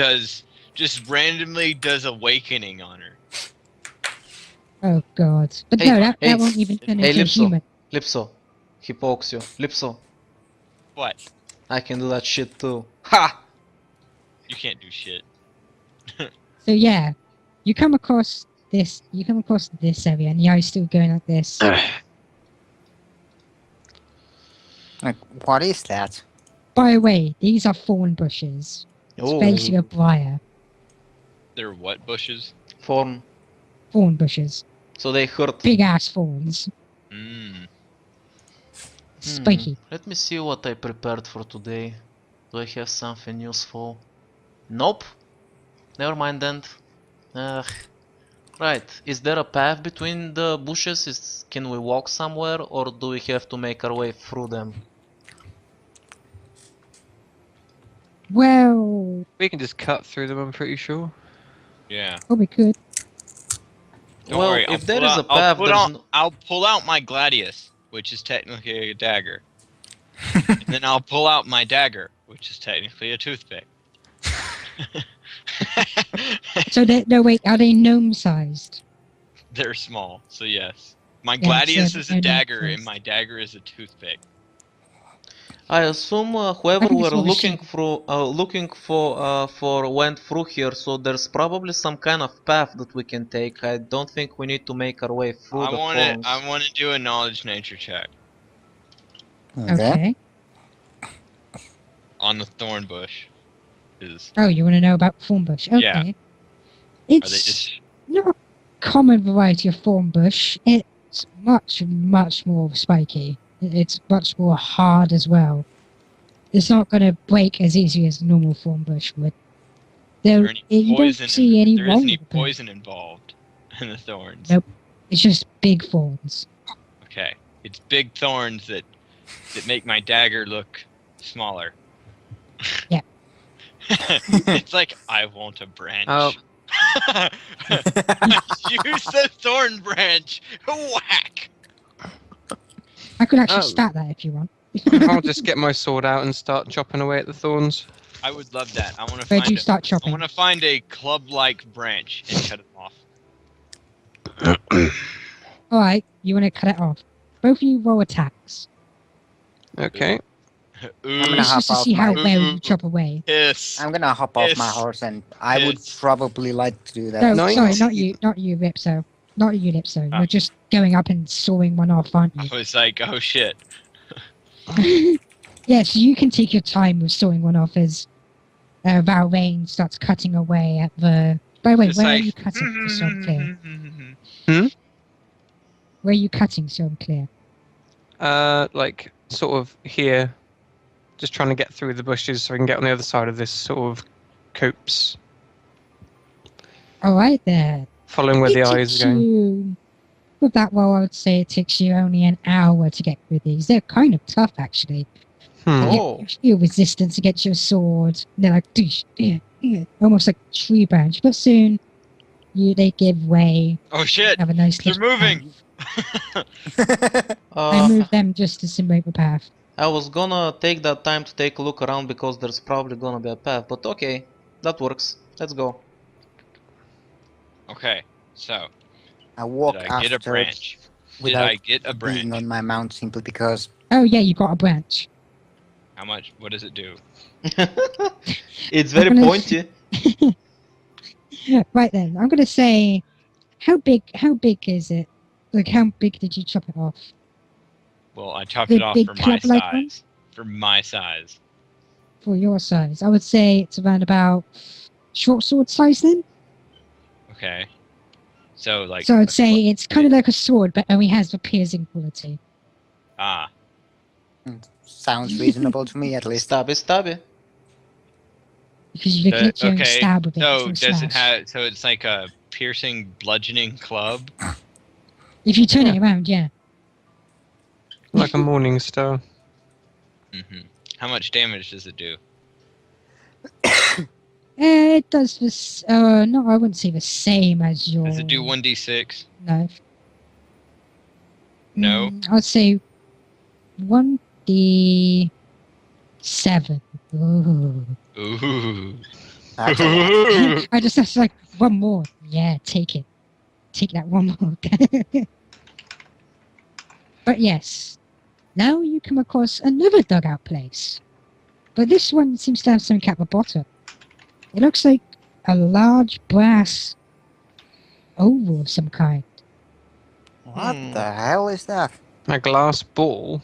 S5: randomly does awakening on her.
S1: Oh god. But
S4: Hey,
S1: no, that
S4: hey,
S1: won't even turn
S4: hey,
S1: into a
S4: Lipso.
S1: human.
S4: Lipso. He pokes you. Lipso.
S5: What?
S4: I can do that shit too. Ha!
S5: You can't do shit.
S1: So yeah, you come across this area and the eye's still going like this.
S2: Like, what is that?
S1: By the way, these are thorn bushes. It's
S4: Oh,
S1: basically a briar.
S5: They're what bushes?
S4: form.
S1: Thorn bushes.
S4: So they hurt.
S1: Big ass thorns.
S5: Mmm.
S1: Spiky.
S4: Let me see what I prepared for today. Do I have something useful? Nope. Never mind then. Ugh. Right. Is there a path between the bushes? Can we walk somewhere, or do we have to make our way through them?
S1: Well,
S3: We can just cut through them, I'm pretty sure.
S5: Yeah.
S1: probably could.
S5: Don't
S4: Well,
S5: worry,
S4: if there is a path,
S5: I'll
S4: there's no...
S5: I'll pull out my gladius, which is technically a dagger. And then I'll pull out my dagger, which is technically a toothpick.
S1: So no wait, are they gnome sized?
S5: They're small, so yes. My
S1: Yeah,
S5: gladius
S1: so
S5: is
S1: they're
S5: a
S1: not
S5: dagger,
S1: close.
S5: and my dagger is a toothpick.
S4: I assume whoever
S1: I think it's
S4: we're
S1: all the
S4: looking
S1: same.
S4: through, for went through here, so there's probably some kind of path that we can take. I don't think we need to make our way through
S5: I
S4: the
S5: want
S4: thorns.
S5: to do a knowledge nature check
S1: Okay.
S5: on the thorn bush. Is
S1: Oh, you want to know about thorn bush? Okay.
S5: Yeah. Are they
S1: It's
S5: just
S1: not a common variety of thorn bush. It's much more spiky. It's much more hard as well. It's not going to break as easily as normal thorn bush would.
S5: there any
S1: You don't
S5: poison?
S1: see any
S5: There isn't
S1: wrong
S5: any
S1: with it.
S5: poison involved in the thorns.
S1: Nope. It's just big thorns.
S5: Okay, it's big thorns that make my dagger look smaller.
S1: Yeah.
S5: It's like I want a branch.
S3: Oh.
S5: Use the thorn branch. Whack.
S1: I could actually
S3: Oh.
S1: start that if you want.
S3: I'll just get my sword out and start chopping away at the thorns.
S5: I would love that. I want to
S1: Where'd
S5: find.
S1: you start
S5: I
S1: chopping?
S5: want to find a club-like branch and cut it off.
S1: Alright, you want to cut it off. Both of you roll attacks.
S3: Okay.
S5: Ooh,
S2: gonna
S1: It's
S2: hop
S1: just to
S2: off
S1: see how
S2: my-
S1: well you chop away.
S5: hiss.
S2: I'm gonna hop off my
S5: Yes.
S2: horse, and I would
S5: Yes.
S2: probably like to do that.
S1: No,
S3: Nice.
S1: sorry, not you, Ripso. Not you, Lipso.
S5: Ah.
S1: You're just going up and sawing one off, aren't
S5: I
S1: you?
S5: was like, oh shit.
S1: Yeah, so you can take your time with sawing one off as Valrain starts cutting away at the... By the way,
S5: Just
S1: where
S5: like,
S1: are you cutting so I'm clear? Where are you cutting so I'm clear?
S3: Like, sort of here. Just trying to get through the bushes so I can get on the other side of this sort of copse.
S1: Alright there.
S3: Following where the
S1: Look
S3: eyes
S1: at
S3: are going.
S1: you. with that roll, I would say it takes you only an hour to get through these. They're kind of tough, actually.
S4: Oh.
S1: You feel resistance against your sword. They're like, doosh, almost like a tree branch. But soon, they give way.
S5: Oh shit!
S1: Have a nice
S5: They're
S1: little
S5: moving.
S1: path. I move them just to simulate the path.
S4: I was gonna take that time to take a look around because there's probably gonna be a path, but okay, that works. Let's go.
S5: Okay, so
S2: I walk
S5: did I get a
S2: after
S5: branch? Did
S2: without
S5: I get a
S2: being
S5: branch?
S2: on my mount simply because
S1: Oh yeah, you got a branch.
S5: How much? What does it do?
S4: It's very
S1: gonna-
S4: pointy.
S1: Right then, I'm gonna say, how big is it? Like, how big did you chop it off?
S5: Well, I chopped
S1: The
S5: it off
S1: big
S5: for my
S1: club-like one?
S5: size. For my size.
S1: For your size? I would say it's around about short sword size then.
S5: Okay. So like.
S1: So I'd
S5: a
S1: say
S5: clo-
S1: it's kind of like a sword, but only has the piercing quality.
S5: Ah.
S2: sounds reasonable to me at least.
S4: Stabby, stabby.
S1: Because you can literally only
S5: Okay.
S1: stab with it.
S5: So
S1: it's no
S5: does it
S1: slash.
S5: have? So it's like a piercing bludgeoning club.
S1: If you turn it around, yeah.
S3: Like a morning star.
S5: Mm-hmm. How much damage does it do?
S1: It does this. No, I wouldn't say the same as your.
S5: Does it do 1d6?
S1: No.
S5: No?
S1: I would say 1d7. Ooh.
S5: Ooh.
S2: That's a lot.
S1: I just have like one more. Yeah, take it. Take that one more. But yes, now you come across another dugout place. But this one seems to have something at the bottom. It looks like a large brass oval of some kind.
S2: What the hell is that?
S3: A glass ball.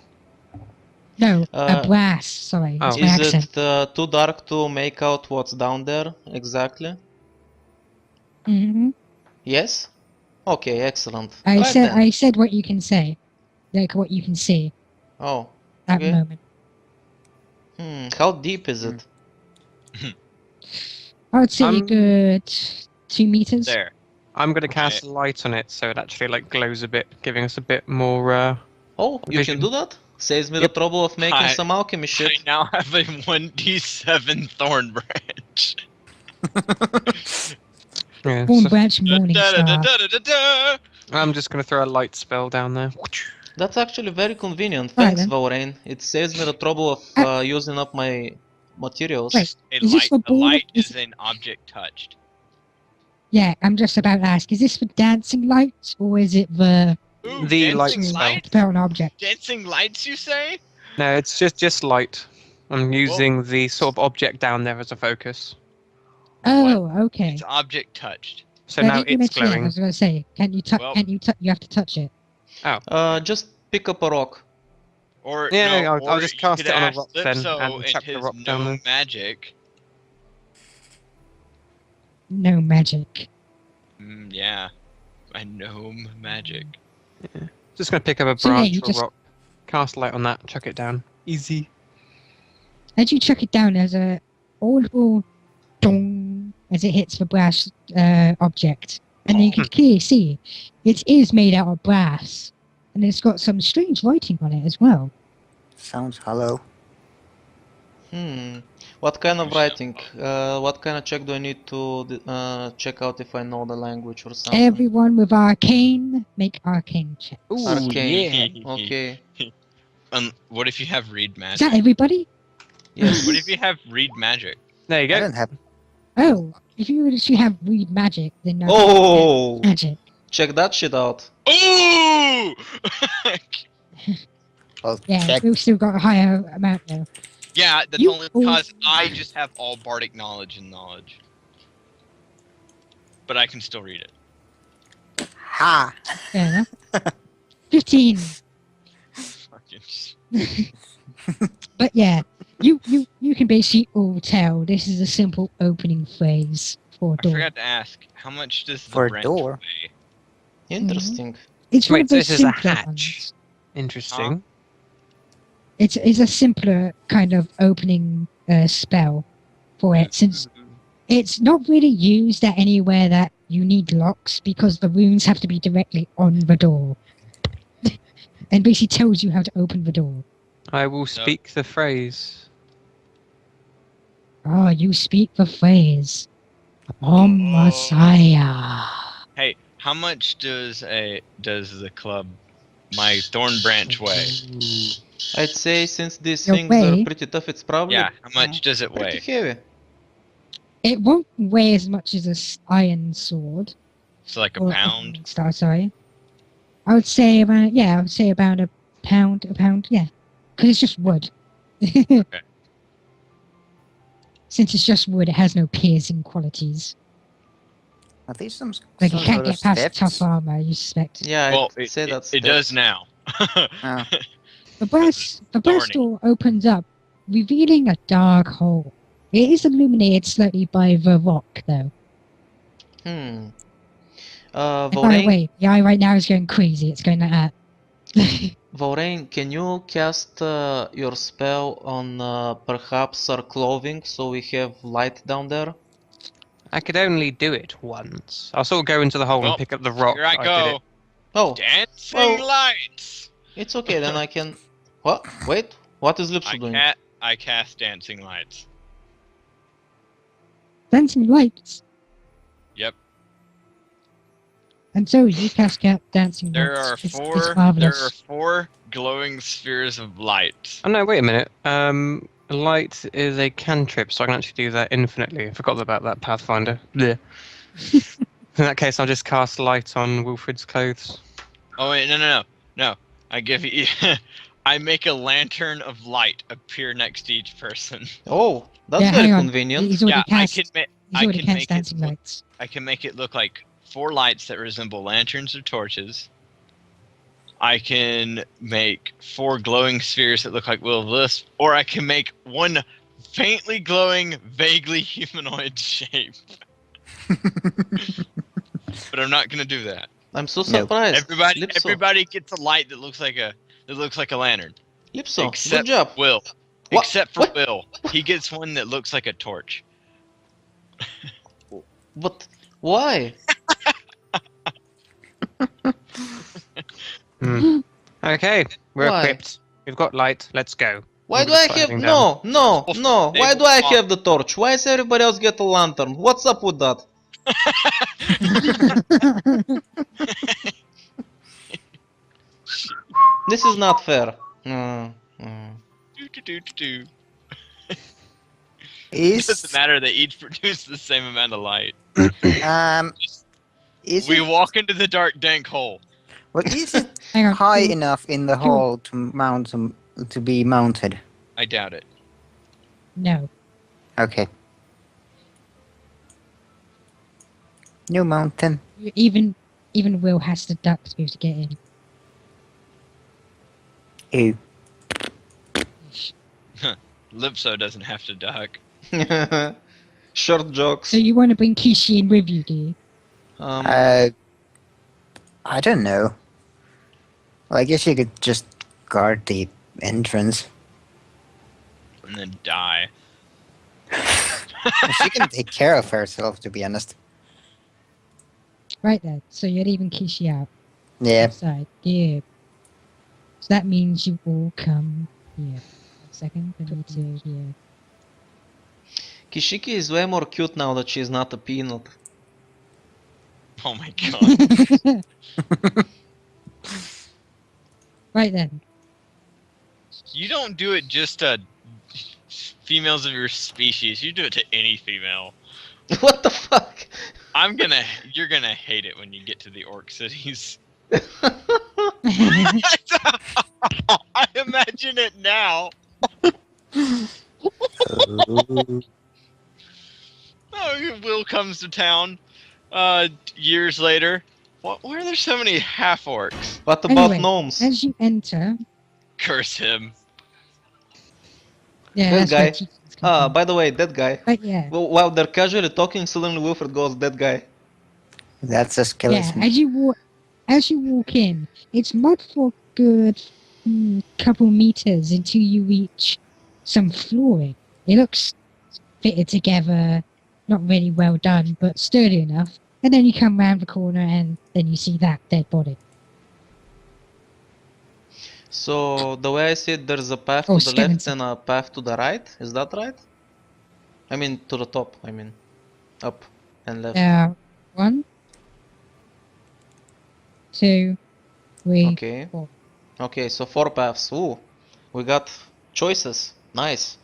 S1: No,
S4: Uh,
S1: a brass. Sorry,
S3: oh.
S1: it's my
S4: Is
S1: accent.
S4: it too dark to make out what's down there exactly?
S1: hmm
S4: Yes? Okay, excellent.
S1: I
S4: Right
S1: said
S4: then.
S1: I said what you can say, like what you can see
S4: Oh,
S1: at
S4: okay.
S1: the moment.
S4: How deep is it?
S1: I would say a good 2 meters.
S5: There.
S3: I'm going to cast light on it so it actually like glows a bit, giving us a bit more.
S4: Oh, you
S3: Vision.
S4: can do that? Saves me
S3: Yep.
S4: the trouble of making
S5: I-
S4: some alchemy shit.
S5: I now have a 1d7 thorn branch.
S3: Yeah,
S1: Born
S3: so
S1: branch morning star.
S5: Da-da-da-da-da-da-da.
S3: I'm just going to throw a light spell down there.
S4: That's actually very convenient.
S1: Right
S4: Thanks,
S1: then.
S4: Valrain. It saves me the trouble of using up my materials.
S1: Wait.
S5: A
S1: Is this for
S5: light, a
S1: ball?
S5: light
S1: Is-
S5: is an object touched.
S1: Yeah, I'm just about to ask. Is this for dancing lights or is it the
S5: Ooh,
S3: The light
S5: dancing
S3: spell.
S5: lights?
S1: spell an object?
S5: Dancing lights, you say?
S3: No, it's just light. I'm using the sort of object down there as a focus.
S1: Oh, okay.
S5: It's object touched.
S3: So
S1: But
S3: now
S1: you
S3: it's
S1: mentioned it, I
S3: glowing.
S1: was going to say, can you touch?
S5: Well-
S1: Can't you touch? You have to touch it.
S4: Just pick up a rock.
S5: Or
S3: Yeah,
S5: no,
S3: I'll
S5: or
S3: just
S5: you
S3: cast
S5: could
S3: it on a
S5: ask
S3: rock then,
S5: Lipso
S3: and chuck the
S5: his
S3: rock down
S5: gnome
S3: there.
S5: magic.
S1: No magic.
S5: Yeah, my gnome magic.
S3: Just going to pick up a
S1: So, yeah,
S3: branch
S1: you
S3: or
S1: just-
S3: rock, cast light on that, chuck it down. Easy.
S1: As you chuck it down, there's a audible dong as it hits the brass object, and you can clearly see it is made out of brass, and it's got some strange writing on it as well.
S2: Sounds hollow.
S4: What kind of
S5: Interesting.
S4: writing? What kind of check do I need to check out if I know the language or something?
S1: Everyone with arcane, make arcane checks.
S3: Ooh,
S4: Arcane.
S3: yeah.
S4: Okay.
S5: What if you have read
S1: Is
S5: magic?
S1: that everybody?
S4: Yes.
S5: What if you have read magic?
S3: There you
S2: I
S3: go.
S2: don't have.
S1: Oh, if you actually have read magic, then no,
S4: Oh!
S1: magic.
S4: Check that shit out.
S5: Ooh!
S2: Well,
S1: Yeah,
S2: check.
S1: we've still got a higher amount though.
S5: Yeah, that's
S1: You-
S5: only because I just have all bardic knowledge and knowledge. But I can still read it.
S2: Ha!
S1: Fair enough. 15.
S5: Fucking-
S1: But yeah, you can basically all tell this is a simple opening phrase for a
S5: I
S1: door.
S5: forgot to ask, how much does the
S2: For a
S5: branch
S2: door?
S5: weigh?
S4: Interesting.
S1: It's one
S3: Wait,
S1: of
S3: so
S1: those
S3: this is a
S1: simpler
S3: hatch.
S1: ones.
S3: Interesting.
S1: It's a simpler kind of opening spell for it, since it's not really used at anywhere that you need locks because the runes have to be directly on the door. And basically tells you how to open the door.
S3: I will speak the phrase.
S1: Oh, you speak the phrase. Oh, Messiah.
S5: Hey, how much does the club, my thorn branch, weigh?
S4: I'd say since these
S1: Your
S4: things are
S1: way?
S4: pretty tough, it's probably
S5: Yeah, how much does it
S4: pretty
S5: weigh?
S4: heavy.
S1: It won't weigh as much as a iron sword.
S5: So like a
S1: Or
S5: pound?
S1: Star, sorry. I would say about a pound, yeah. Because it's just wood.
S5: Okay.
S1: Since it's just wood, it has no piercing qualities.
S2: Are these some
S1: Like it
S2: sort
S1: can't
S2: of
S1: get past
S2: steps?
S1: tough armor, you suspect.
S4: Yeah,
S5: Well,
S4: I'd say that's
S5: it does now.
S2: Oh.
S1: The brass
S5: Thorny.
S1: door opens up, revealing a dark hole. It is illuminated slightly by the rock, though.
S4: Hmm.
S1: And by the
S4: Vorain,
S1: way, the eye right now is going crazy. It's going like that.
S4: Vorain, can you cast your spell on perhaps our clothing so we have light down there?
S3: I could only do it once. I'll sort of go into the hole
S5: Well,
S3: and pick up the rock.
S5: Here I
S3: did
S5: go.
S3: it.
S4: Oh,
S5: Dancing
S4: well-
S5: lights.
S4: it's okay, then I can... What? Wait, what is Lipso doing?
S5: I cast dancing lights.
S1: Dancing lights.
S5: Yep.
S1: And so you cast dancing
S5: There
S1: lights.
S5: are
S1: It's
S5: four. There
S1: marvelous.
S5: are 4 glowing spheres of light.
S3: Oh no, wait a minute. Light is a cantrip, so I can actually do that infinitely. I forgot about that, Pathfinder. Blech. In that case, I'll just cast light on Wilfred's clothes.
S5: Oh wait, no. I give you. I make a lantern of light appear next to each person.
S4: Oh, that's
S1: Yeah,
S4: very
S1: hang on.
S4: convenient.
S1: He's already
S5: Yeah,
S1: cast.
S5: I
S1: He's already
S5: can
S1: cast
S5: make it
S1: dancing
S5: look-
S1: lights.
S5: I can make it look like 4 lights that resemble lanterns or torches. I can make 4 glowing spheres that look like will of the wisp, or I can make 1 faintly glowing, vaguely humanoid shape. But I'm not gonna do that.
S4: I'm so
S2: No.
S4: surprised. Lipso,
S5: Everybody gets a light that looks like a lantern.
S4: Lipso,
S5: Except
S4: good job.
S5: Will.
S4: What?
S5: Except for
S4: What?
S5: Will. He gets one that looks like a torch.
S4: But why?
S3: Okay, we're
S4: Why?
S3: equipped. We've got light. Let's go.
S4: Why
S3: I'm
S4: do
S3: gonna
S4: I
S3: put
S4: have
S3: everything
S4: no?
S5: They
S4: Why
S5: will
S4: do I
S5: fall.
S4: have the torch? Why does everybody else get a lantern? What's up with that? This is not fair.
S5: Do.
S2: Is
S5: Doesn't matter. They each produce the same amount of light.
S2: is
S5: We
S2: it,
S5: walk into the dark, dank hole.
S2: well, is it
S1: Hang on.
S2: high
S1: you-
S2: enough in the hall to be mounted?
S5: I doubt it.
S1: No.
S2: Okay. No mountain.
S1: Even Will has to duck to be able to get in.
S2: Ew.
S5: Lipso doesn't have to duck.
S4: Short jokes.
S1: So you want to bring Kishi in with you, do you?
S2: I don't know. Well, I guess you could just guard the entrance.
S5: And then die.
S2: She can take care of herself, to be honest.
S1: Right then. So you're leaving Kishi out
S2: Yeah.
S1: outside. Yeah. So that means you all come here. 1 second. I need to here.
S4: Kishiki is way more cute now that she's not a peanut.
S5: Oh my god.
S1: Right then.
S5: You don't do it just to females of your species. You do it to any female.
S4: What the fuck?
S5: You're gonna hate it when you get to the orc cities. I imagine it now. Oh, Will comes to town. Years later. Why are there so many half orcs?
S4: What about
S1: Anyway,
S4: gnomes?
S1: As you enter,
S5: Curse him.
S1: yeah,
S4: That
S1: that's where
S4: guy.
S1: Kiki's come from.
S4: By the way, that guy.
S1: But yeah,
S4: Well, while they're casually talking, suddenly Wilfred goes, that guy.
S2: That's a
S1: yeah.
S2: skeleton.
S1: As you walk in, it's mud for a good couple meters until you reach some flooring. It looks fitted together, not really well done, but sturdy enough. And then you come round the corner and then you see that dead body.
S4: So the way I see it, there's a path
S1: Oh,
S4: to the left
S1: skeleton.
S4: and a path to the right. Is that right? I mean, to the top. I mean, up and left.
S1: 1, 2, 3,
S4: Okay.
S1: 4.
S4: Okay, so 4 paths. Ooh, we got choices. Nice.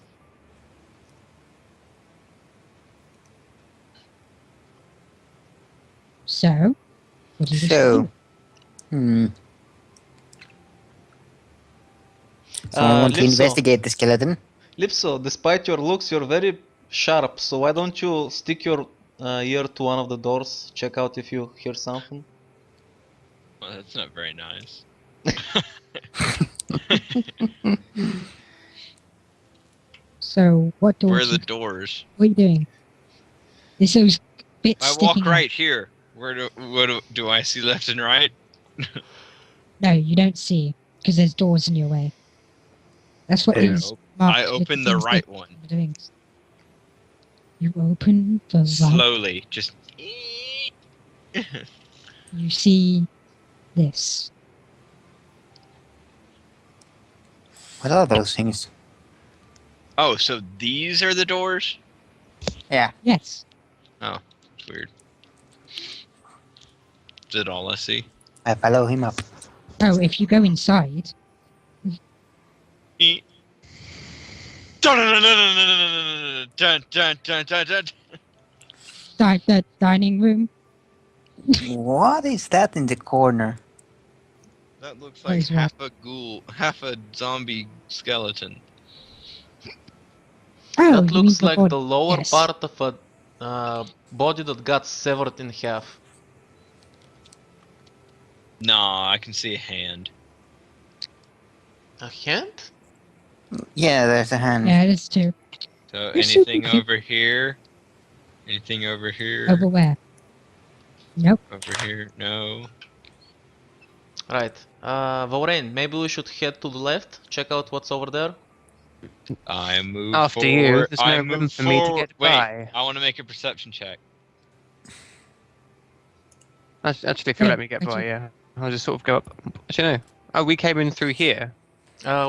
S1: So, what do you wish to
S2: So,
S1: do?
S2: so I want to
S4: Lipso,
S2: investigate the skeleton.
S4: Lipso, despite your looks, you're very sharp. So why don't you stick your ear to one of the doors, check out if you hear something?
S5: Well, that's not very nice.
S1: So, what
S5: Where
S1: doors?
S5: are the doors?
S1: What are you doing? There's those bits
S5: I
S1: sticking
S5: walk
S1: out.
S5: right here. Do I see left and right?
S1: No, you don't see, because there's doors in your way. That's what
S2: I
S1: these marked
S5: I
S1: little
S5: open the
S1: things
S5: right
S1: do.
S5: one.
S1: Doing. You open the right.
S5: Slowly, just.
S1: You see this.
S2: What are those things?
S5: Oh, so these are the doors?
S2: Yeah.
S1: Yes.
S5: It's weird. Is that all I see?
S2: I follow him up.
S1: Oh, if you go inside,
S5: Eat. Dun, dun, dun, dun, dun, dun, dun, dun, dun.
S1: the dining room.
S2: What is that in the corner?
S5: That looks
S1: What
S5: like
S1: is what?
S5: half a ghoul, half a zombie skeleton.
S1: Oh,
S4: That
S1: you mean
S4: looks
S1: the
S4: like
S1: body.
S4: the lower
S1: Yes.
S4: part of a body that got severed in half.
S5: Nah, I can see a hand.
S4: A hand?
S2: Yeah, there's a hand.
S1: Yeah, there's two.
S5: So
S1: You're super
S5: anything
S1: cute.
S5: over here? Anything over here?
S1: Over where? Nope.
S5: Over here? No.
S4: Right. Vauren, maybe we should head to the left, check out what's over there.
S5: I move
S3: After you,
S5: forward.
S3: there's
S5: I
S3: no
S5: move
S3: room for me to
S5: forward.
S3: get
S5: Wait,
S3: by.
S5: I want to make a perception check.
S3: Actually, if you'll
S1: Yeah,
S3: let me get
S1: I
S3: by,
S1: do.
S3: yeah. I'll just sort of go up. Actually, no. Oh, we came in through here.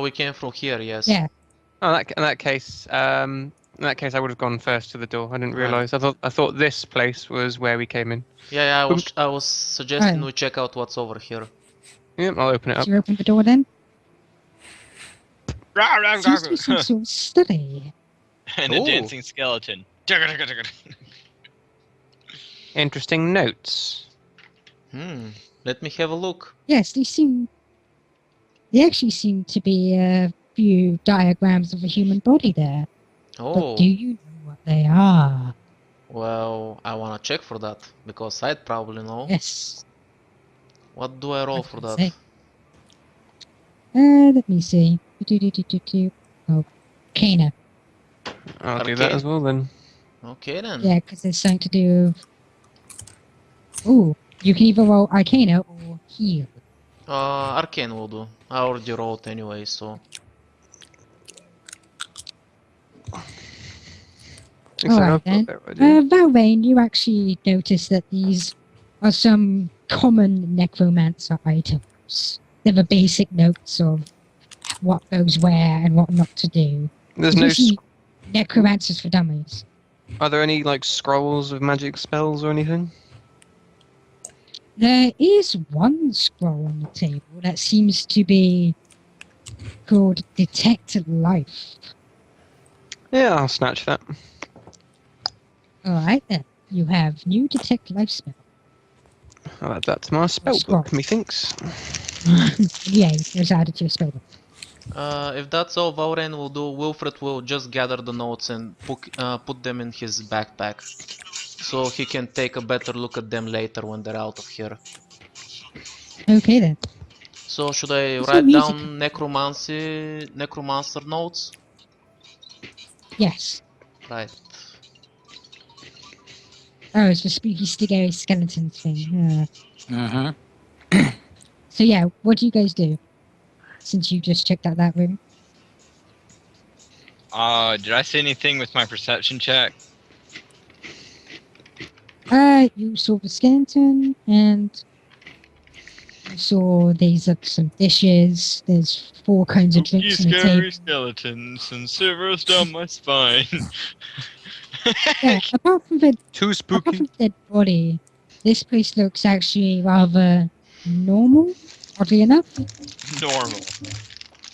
S4: We came through here, yes.
S1: Yeah.
S3: Oh, in that case, I would have gone first to the door. I didn't
S4: Right.
S3: realise. I thought this place was where we came in.
S4: Yeah,
S3: Boom.
S4: I was suggesting
S1: Right.
S4: we check out what's over here.
S3: Yep, I'll open it up.
S1: So you open the door then?
S5: Rah, rah,
S1: Seems to
S5: rah,
S1: be some
S5: rah.
S1: sort of study.
S5: And
S4: Ooh.
S5: a dancing skeleton.
S3: Interesting notes.
S4: Let me have a look.
S1: Yes, they actually seem to be a few diagrams of a human body there.
S4: Oh,
S1: But do you know what they are?
S4: well, I wanna check for that, because I'd probably know.
S1: Yes.
S4: What do I roll
S1: What
S4: for
S1: can I
S4: that?
S1: say? Let me see. Oh, Kana.
S3: I'll do that
S4: Arcane?
S3: as well then.
S4: Okay then.
S1: Yeah, because there's something to do with... Ooh, you can either roll Arcana or Heal.
S4: Arcane will do. I already rolled anyway, so...
S1: Alright then. Valvain, you actually notice that these are some common necromancer items. They're the basic notes of what goes where and what not to do.
S3: There's
S1: It's
S3: no.
S1: usually necromancers for dummies.
S3: Are there any like scrolls of magic spells or anything?
S1: There is one scroll on the table that seems to be called Detect Life.
S3: Yeah, I'll snatch that.
S1: Alright then. You have new Detect Life spell.
S3: I'll add that to my spell
S1: Scroll.
S3: book, methinks.
S1: Yeah, it's added to your spell book.
S4: if that's all Vauren will do, Wilfred will just gather the notes and put them in his backpack. So he can take a better look at them later when they're out of here.
S1: Okay then.
S4: So should I
S1: What's
S4: write
S1: your music?
S4: down necromancer notes?
S1: Yes.
S4: Right.
S1: Oh, it's the spooky scary skeleton thing. Yeah.
S2: Mm-hmm.
S1: So yeah, what do you guys do? Since you just checked out that room?
S5: Did I see anything with my perception check?
S1: You saw the skeleton, and you saw these are some dishes. There's 4 kinds of
S5: Spooky,
S1: drinks on the
S5: scary
S1: table.
S5: skeletons and shivers down my spine.
S1: Yeah, apart from the
S3: Too
S1: apart
S3: spooky.
S1: from the dead body, this place looks actually rather normal. Oddly enough.
S5: Normal.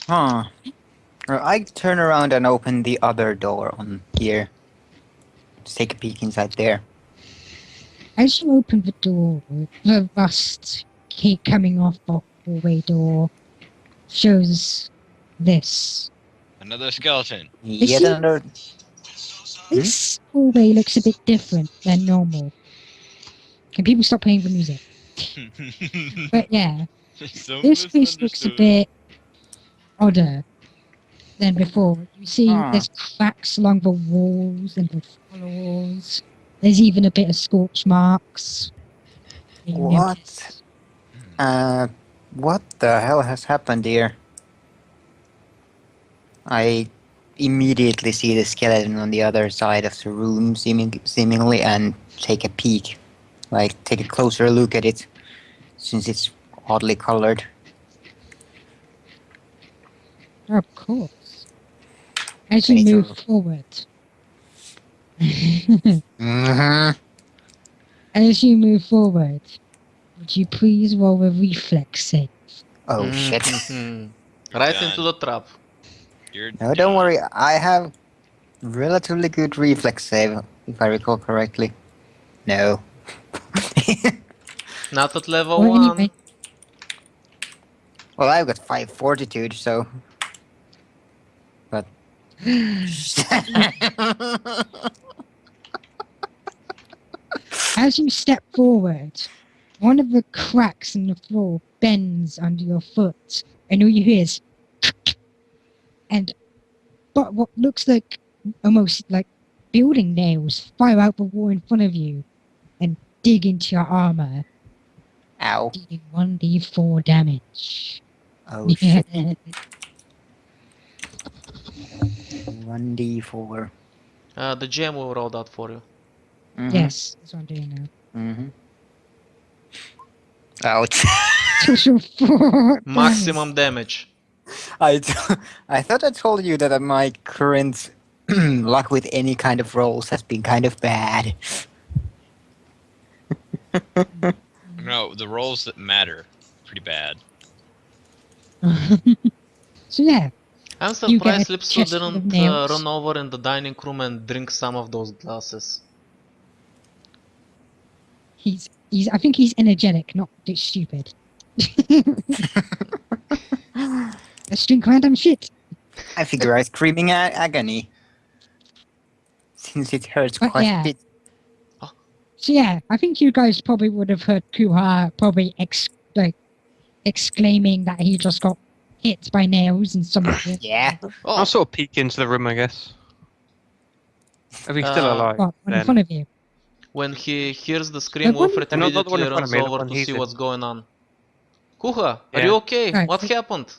S2: Huh. Well, I turn around and open the other door on here. Let's take a peek inside there.
S1: As you open the door, the rust keep coming off the hallway door shows this.
S5: Another skeleton.
S2: Yet
S1: see-
S2: another.
S1: This hallway looks a bit different than normal. Can people stop playing the music? But yeah,
S5: So
S1: this place looks a
S5: misunderstood.
S1: bit odder than before. You see,
S2: Huh.
S1: there's cracks along the walls and the floors. There's even a bit of scorch marks. You
S2: What?
S1: notice.
S2: What the hell has happened here? I immediately see the skeleton on the other side of the room, seemingly, and take a peek. Like, take a closer look at it, since it's oddly colored.
S1: Of course. As you
S2: Need to-
S1: move forward.
S2: Mm-hmm.
S1: As you move forward, would you please roll a reflex save?
S2: Oh shit.
S4: Mhm. Right
S5: Done.
S4: into the trap.
S5: You're
S2: No, don't worry. I have relatively good reflex save, if I recall correctly. No.
S4: Not at level
S1: Well,
S4: 1.
S1: anyway.
S2: Well, I've got 5 fortitude, so. But.
S1: As you step forward, one of the cracks in the floor bends under your foot, and all you hear is but what looks like almost like building nails fire out the wall in front of you and dig into your armor,
S2: Ow.
S1: dealing 1d4 damage.
S2: Oh shit. 1d4.
S4: The GM will roll that for you.
S2: Mhm.
S1: Yes, that's what I'm doing now.
S2: Mm-hmm. Ouch.
S1: Total 4
S4: Maximum damage.
S2: I thought I told you that my current luck with any kind of rolls has been kind of bad.
S5: No, the rolls that matter. Pretty bad.
S1: So yeah,
S4: I'm
S1: You get
S4: surprised
S1: a
S4: Lipso
S1: chest full of
S4: didn't
S1: nails.
S4: run over in the dining room and drink some of those glasses.
S1: he's I think he's energetic, not just stupid. Let's drink random shit.
S2: I figure I screaming agony. Since it hurts
S1: But
S2: quite
S1: yeah.
S2: a bit.
S1: So yeah, I think you guys probably would have heard Kuha probably exclaiming that he just got hit by nails and something.
S2: Yeah.
S4: Oh,
S3: I'll sort of peek into the room, I guess. If he's still alive,
S1: What, one in
S3: then
S1: front of you?
S4: when he hears the scream,
S1: one-
S4: Wilfred
S3: No, not the one
S4: immediately
S3: in front
S4: runs
S3: of me, the
S4: over
S3: one
S4: to
S3: he's
S4: see
S3: in.
S4: what's going on. Kuha, are
S3: Yeah.
S4: you okay?
S1: Right.
S4: What happened?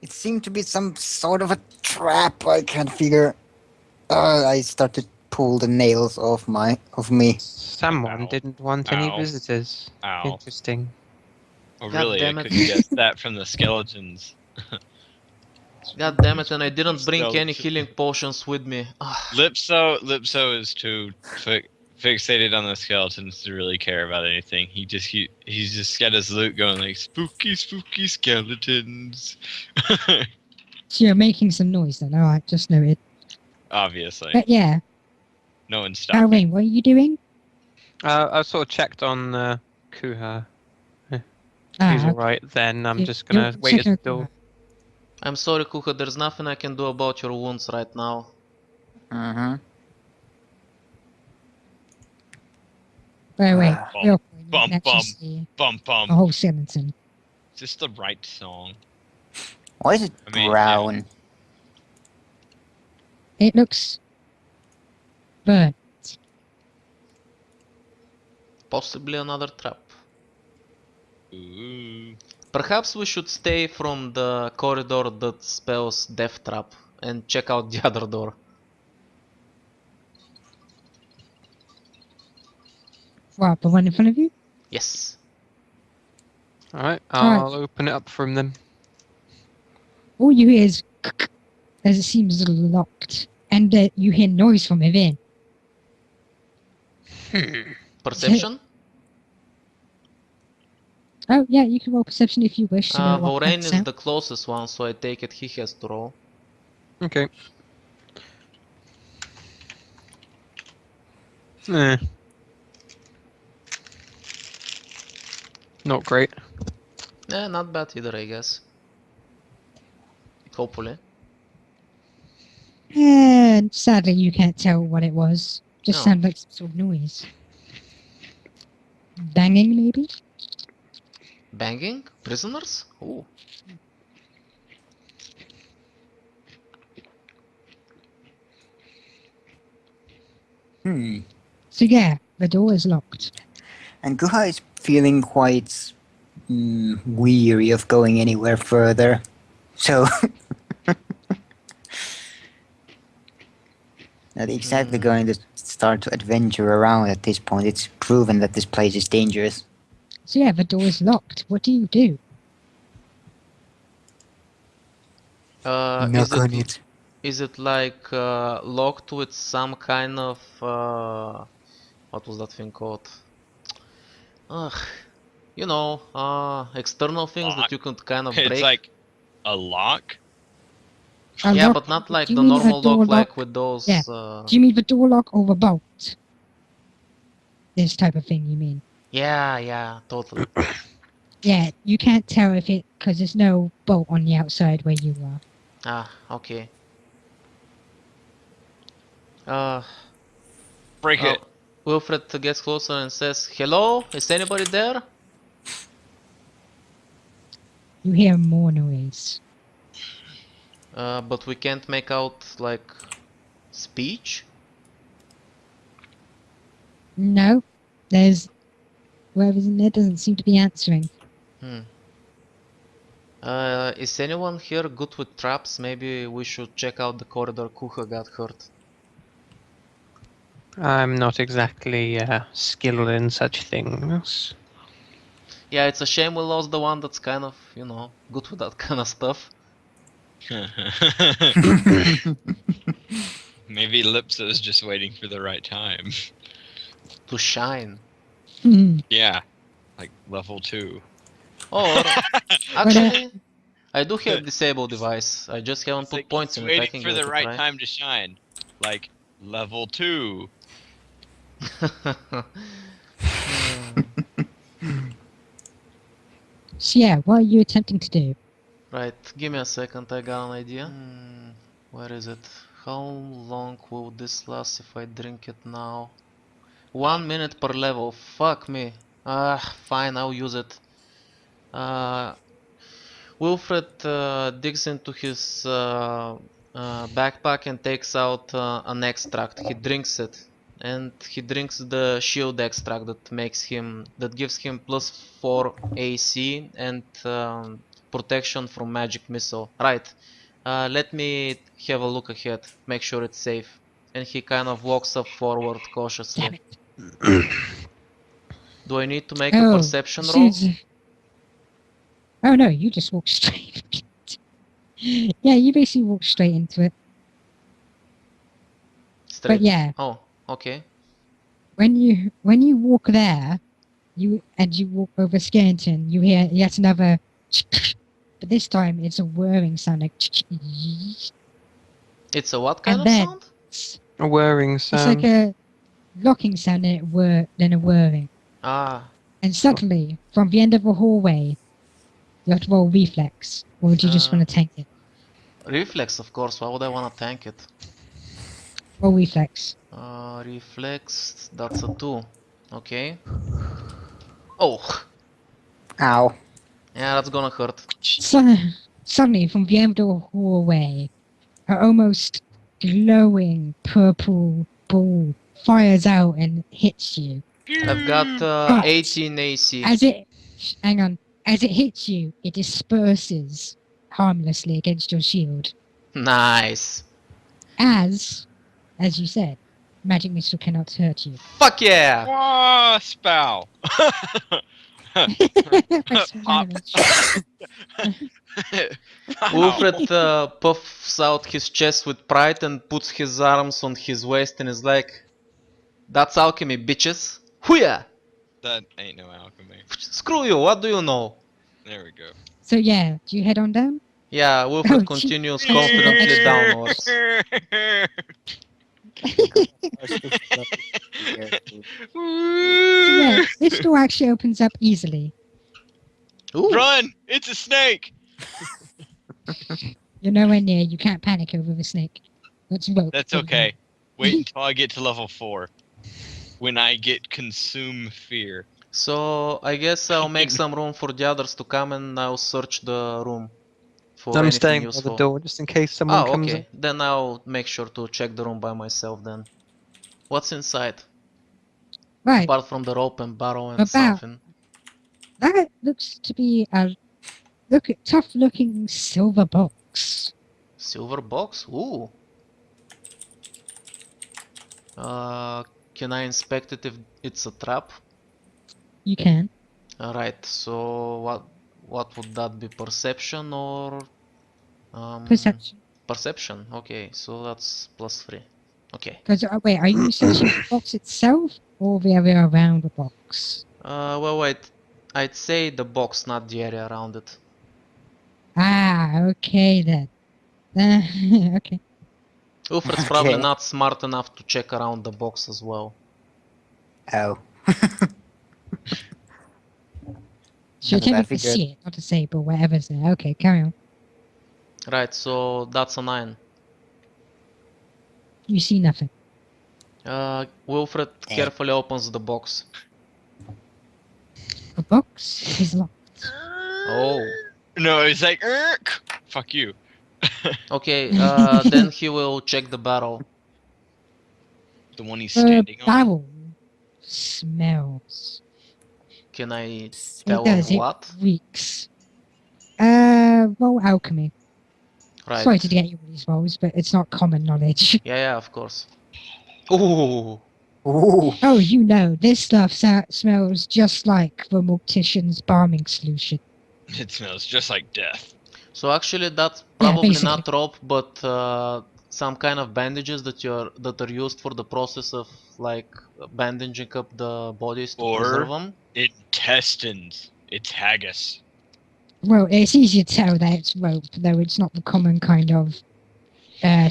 S2: It seemed to be some sort of a trap. I can't figure. I start to pull the nails off me.
S3: someone
S5: Ow.
S3: didn't want any
S5: Ow.
S3: visitors.
S5: Ow.
S3: Interesting.
S5: Oh,
S4: God
S5: really? I
S4: damn it.
S5: couldn't guess that from the skeletons.
S4: God damn it, and I didn't bring any
S5: Skeleton.
S4: healing potions with me. Ah,
S5: Lipso is too fixated on the skeletons to really care about anything. He's just got his loot going like spooky, spooky skeletons.
S1: So you're making some noise then. Alright, just noted.
S5: Obviously,
S1: But yeah,
S5: no one stopped me.
S1: Alwyn, what are you doing?
S3: I sort of checked on Kuha. He's
S1: Ah,
S3: alright, then I'm
S1: you-
S3: just gonna
S1: you're
S3: wait at the
S1: checking
S3: door.
S1: Kuha.
S4: I'm sorry, Kuha, there's nothing I can do about your wounds right now.
S2: Mm-hmm.
S1: By the way,
S2: Ah.
S1: real quick, you
S5: Bum,
S1: can actually
S5: bum.
S1: see
S5: Bum bum.
S1: the whole skeleton.
S5: Is this the right song?
S2: Why is it
S5: I mean,
S2: brown?
S1: It looks burnt.
S4: Possibly another trap.
S5: Ooh.
S4: Perhaps we should stay from the corridor that spells Death Trap and check out the other door.
S1: What, the one in front of you?
S4: Yes.
S3: Alright,
S1: Alright.
S3: I'll open it up from them.
S1: All you hear is as it seems locked, and you hear noise from within.
S4: Perception?
S1: Oh yeah, you can roll perception if you wish to know what
S4: Vorain
S1: that
S4: is
S1: sound.
S4: the closest one, so I take it he has to roll.
S3: Okay. Eh. Not great.
S4: Not bad either, I guess. Hopefully.
S1: And sadly, you can't tell what it was. Just
S4: No.
S1: sounded like some sort of noise. Banging, maybe?
S4: Banging? Prisoners? Ooh.
S1: So yeah, the door is locked.
S2: And Guha is feeling quite weary of going anywhere further. So, not exactly going to start to adventure around at this point. It's proven that this place is dangerous.
S1: So yeah, the door is locked. What do you do?
S2: Knock on it.
S4: Is it like locked with some kind of what was that thing called? Ugh, you know, external things that
S5: Lock?
S4: you can kind of
S5: It's
S4: break.
S5: like a lock.
S1: A
S4: Yeah,
S1: lock-
S4: but not like
S1: do you
S4: the
S1: mean a
S4: normal
S1: door
S4: lock, like
S1: lock?
S4: with those.
S1: Yeah. Do you mean the door lock or the bolt? This type of thing, you mean?
S4: Yeah, totally.
S1: Yeah, you can't tell if it because there's no bolt on the outside where you are.
S4: Okay.
S5: Break it.
S4: Wilfred gets closer and says, "Hello, is anybody there?"
S1: You hear more noise.
S4: But we can't make out like speech.
S1: No, there's whoever's in there doesn't seem to be answering.
S4: Is anyone here good with traps? Maybe we should check out the corridor Kuha got hurt.
S3: I'm not exactly skilled in such things.
S4: Yeah, it's a shame we lost the one that's kind of, you know, good with that kind of stuff.
S5: Maybe Lipsa's just waiting for the right time.
S4: To shine.
S5: Yeah, like level 2.
S4: Or, actually, I do have disable device. I just haven't
S5: It's
S4: put
S5: like
S4: points
S5: he's
S4: in it. I
S5: waiting
S4: can
S5: for
S4: get
S5: the
S4: it,
S5: right
S4: right?
S5: time to shine. Like level 2.
S1: So yeah, what are you attempting to do?
S4: Right, give me a second, I got an idea. Where is it? How long will this last if I drink it now? 1 minute per level, fuck me. Fine, I'll use it. Wilfred digs into his backpack and takes out an extract. He drinks it, and he drinks the shield extract that gives him +4 AC and protection from magic missile. Right. Let me have a look ahead. Make sure it's safe. And he kind of walks up forward cautiously.
S1: Damn it.
S4: Do I need to make a perception roll?
S1: Oh no, you just walk straight. Yeah, you basically walk straight into it.
S4: Straight.
S1: But yeah,
S4: Oh, okay.
S1: when you walk there, you walk over Skeleton, you hear yet another. But this time it's a whirring sound like.
S4: It's a what kind
S1: And
S4: of
S1: then
S4: sound?
S3: A whirring
S1: it's
S3: sound.
S1: like a locking sound and then a whirring.
S4: Ah,
S1: And suddenly, from the end of the hallway, you have to roll reflex. Or would you just want to tank it?
S4: reflex, of course. Why would I want to tank it?
S1: Roll reflex.
S4: Reflex, that's a 2. Okay. Oh,
S2: Ow.
S4: yeah, that's gonna hurt.
S1: Suddenly, from the end of the hallway, an almost glowing purple ball fires out and hits you.
S4: I've got
S1: But
S4: 18 AC.
S1: as it hits you, it disperses harmlessly against your shield.
S4: Nice.
S1: As you said, magic missile cannot hurt you.
S4: Fuck yeah!
S5: Whoa, spow.
S1: Press
S5: Pop.
S1: damage.
S4: Wilfred puffs out his chest with pride and puts his arms on his waist and is like, "That's alchemy, bitches! Hooyah!
S5: That ain't no alchemy.
S4: Screw you, what do you know?"
S5: There we go.
S1: So yeah, do you head on down?
S4: Yeah, Wilfred
S1: Oh,
S4: continues confidently downwards.
S1: Yeah, this door actually opens up easily.
S4: Ooh.
S5: Run! It's a snake!
S1: You're nowhere near. You can't panic over the snake. That's rope.
S5: That's okay. Wait until I get to level 4. When I get consume fear.
S4: So I guess I'll make some room for the others to come and I'll search the room for
S3: I'm
S4: anything
S3: staying by
S4: useful.
S3: the door just in case someone
S4: Oh,
S3: comes
S4: okay. Then I'll make sure to check the room by myself then. What's inside?
S1: Right.
S4: Apart from the rope and barrel and
S1: About-
S4: something.
S1: That looks to be a tough-looking silver box.
S4: Silver box? Ooh. Can I inspect it if it's a trap?
S1: You can.
S4: Alright, so what would that be? Perception or
S1: Perception.
S4: Perception, okay, so that's +3. Okay.
S1: Because wait, are you searching the box itself or the area around the box?
S4: Well wait, I'd say the box, not the area around it.
S1: Ah, okay then. Okay.
S4: Wilfred's probably
S2: Okay.
S4: not smart enough to check around the box as well.
S2: Oh.
S1: So
S2: Not that
S1: attempt to
S2: figured.
S1: see it, not to say, but whatever's there. Okay, carry on.
S4: Right, so that's a 9.
S1: You see nothing.
S4: Wilfred
S2: Eh.
S4: carefully opens the box.
S1: The box is locked.
S4: Oh.
S5: No, it's like, fuck you.
S4: Okay, then he will check the barrel.
S5: The one he's
S1: The
S5: standing on.
S1: barrel smells.
S4: Can I
S1: It
S4: tell
S1: does.
S4: him
S1: It
S4: what?
S1: reeks. Roll alchemy.
S4: Right.
S1: Sorry to get you all these rolls, but it's not common knowledge.
S4: Yeah, of course. Ooh.
S2: Ooh.
S1: Oh, you know, this stuff smells just like the mortician's balming solution.
S5: It smells just like death.
S4: So actually that's
S1: Yeah,
S4: probably
S1: basically.
S4: not rope, but some kind of bandages that are used for the process of like bandaging up the bodies to
S5: Or-
S4: preserve them.
S5: Intestines. It's haggis.
S1: Well, it's easy to tell that it's rope, though it's not the common kind of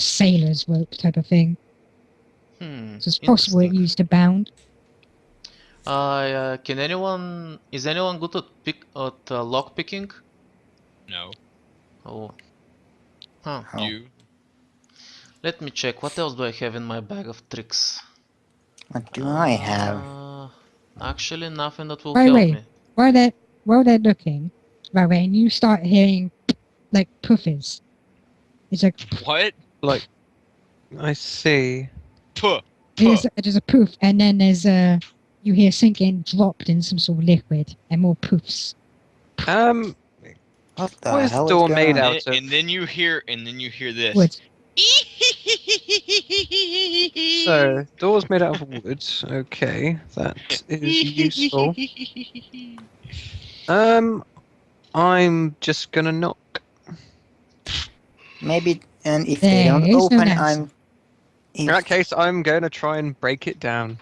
S1: sailor's rope type of thing. So it's possible it
S4: Interesting.
S1: used to bound.
S4: Is anyone good at lock picking?
S5: No.
S4: Oh. Huh.
S2: Oh.
S5: You.
S4: Let me check. What else do I have in my bag of tricks?
S2: What do I have?
S4: Actually, nothing that will
S1: Wait,
S4: help
S1: wait.
S4: me.
S1: While they're looking, right, and you start hearing like puffies. It's like
S5: What?
S3: Like, I see.
S5: Puh.
S1: there's a poof, and then there's you hear something dropped in some sort of liquid, and more poofs.
S2: What the
S3: What is
S2: hell
S3: the door
S2: is
S3: made
S2: going on?
S3: out of?
S5: And then you hear this.
S1: Wood.
S3: So, door's made out of wood. Okay, that is useful. I'm just gonna knock.
S2: Maybe, and if they
S1: There
S2: don't
S1: is no
S2: open,
S1: answer.
S2: I'm.
S3: In that case, I'm gonna try and break it down.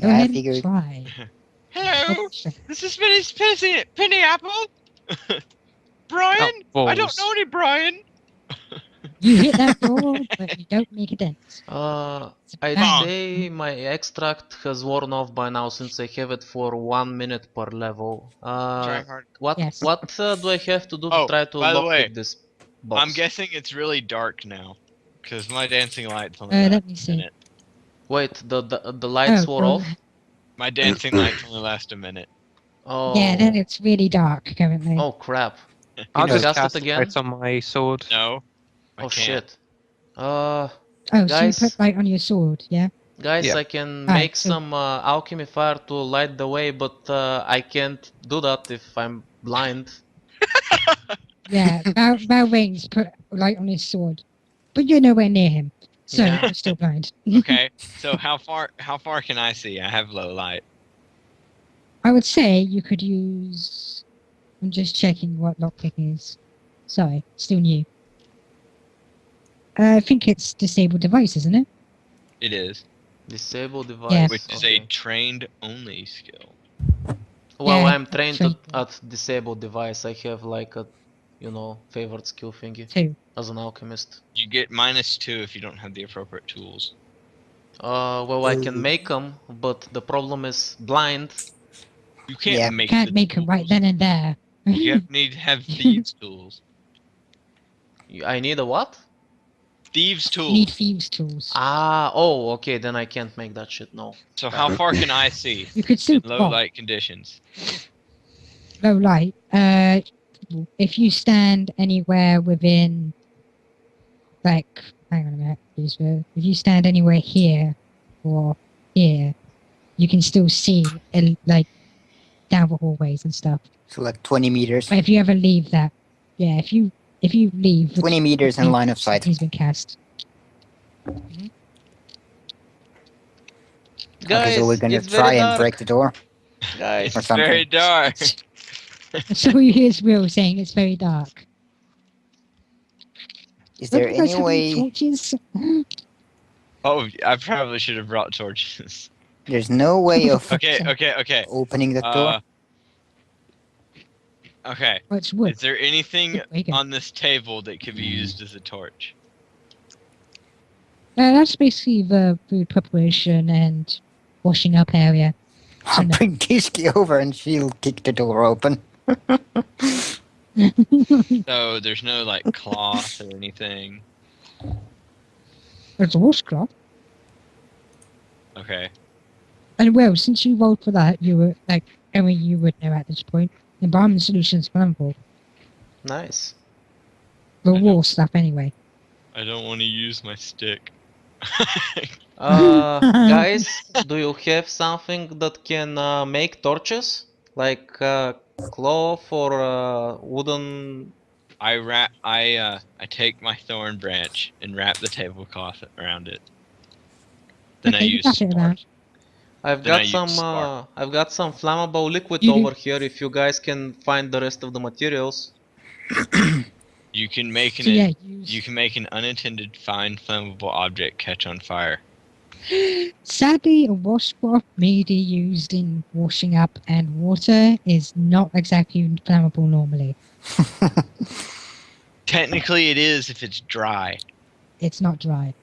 S1: Go
S2: Yeah, I
S1: ahead and
S2: figured.
S1: try.
S5: Hello, this is Penny Apple. Brian,
S3: Oh,
S5: I don't
S3: balls.
S5: know any Brian.
S1: You hit that door, but you don't make a dent. It's
S4: I'd
S1: bang.
S4: say my extract has worn off by now since I have it for 1 minute per level.
S5: Try hard.
S4: What
S1: Yes.
S4: do I have to do to
S5: Oh,
S4: try to
S5: by the way,
S4: lockpick this box?
S5: I'm guessing it's really dark now, because my dancing lights on
S1: Let me see.
S5: minute.
S4: Wait, the lights wore
S1: well,
S4: off?
S5: My dancing lights only last a minute.
S4: Oh.
S1: Yeah, then it's really dark currently.
S4: Oh crap.
S3: I'll
S4: you
S3: just
S4: cast it
S3: cast
S4: again?
S3: light on my sword.
S5: No. I
S4: Oh
S5: can't.
S4: shit.
S1: Oh, so
S4: guys-
S1: you put light on your sword, yeah?
S4: Guys,
S3: Yeah.
S4: I can
S1: Alright,
S4: make
S1: so-
S4: some alchemy fire to light the way, but I can't do that if I'm blind.
S1: Yeah, Valvain's put light on his sword. But you're nowhere near him. So
S4: Yeah.
S1: you're still blind.
S5: Okay, so how far can I see? I have low light.
S1: I would say you could use. I'm just checking what lockpicking is. Sorry, still new. I think it's disabled device, isn't it?
S5: It is,
S4: Disable device.
S1: Yeah.
S5: which is
S4: okay.
S5: a trained only skill.
S4: Well,
S1: Yeah,
S4: I'm trained
S1: trained.
S4: at disable device. I have like a, favorite skill thingy
S1: Too.
S4: as an alchemist.
S5: You get -2 if you don't have the appropriate tools.
S4: Well, I can make them, but the problem is blind.
S5: You can't
S2: Yeah.
S5: make
S1: Can't
S5: the
S1: make them right
S5: tools.
S1: then and there.
S5: You need to have thieves tools.
S4: I need a what?
S5: Thieves
S1: You need
S5: tools.
S1: thieves tools.
S4: Ah, oh, okay, then I can't make that shit, no.
S5: So how far can I see
S1: You could still
S5: in low
S1: pop
S5: light conditions?
S1: low light. If you stand anywhere within, like, hang on a minute, please. If you stand anywhere here or here, you can still see like down the hallways and stuff.
S2: So like 20 meters.
S1: But if you ever leave that, yeah, if you leave,
S2: 20 meters in line of sight.
S1: He's been cast.
S4: Guys,
S2: Okay, so we're gonna
S4: it's
S2: try
S4: very
S2: and
S4: dark.
S2: break the door.
S4: Guys,
S2: Or something.
S5: Very dark.
S1: So you hear Will saying it's very dark.
S2: Is there
S1: Don't you guys
S2: any
S1: have
S2: way?
S1: torches?
S5: Oh, I probably should have brought torches.
S2: There's no way of
S5: Okay.
S2: opening the door.
S5: Okay.
S1: Oh, it's wood.
S5: Is there anything
S1: There you go.
S5: on this table that could be used as a torch?
S1: That's basically the food preparation and washing up area.
S2: I'll bring Kishki over and she'll kick the door open.
S5: So there's no like cloth or anything.
S1: There's a washcloth.
S5: Okay.
S1: And well, since you rolled for that, you were like, I mean, you would know at this point. Environment solutions flammable.
S4: nice.
S1: The
S5: I know.
S1: wall stuff anyway.
S5: I don't want to use my stick.
S4: Guys, do you have something that can make torches? Like cloth or wooden?
S5: I take my thorn branch and wrap the tablecloth around it. Then I
S1: Okay, you
S5: use
S1: wrap it around.
S5: spark.
S4: I've
S5: Then I
S4: got
S5: use spark.
S4: I've got some flammable liquid
S1: You do-
S4: over here. If you guys can find the rest of the materials.
S5: You can make
S1: So yeah,
S5: you can make an unattended fine flammable object catch on fire.
S1: sadly, a washcloth mainly used in washing up and water is not exactly flammable normally.
S5: Technically, it is if it's dry.
S1: It's not dry.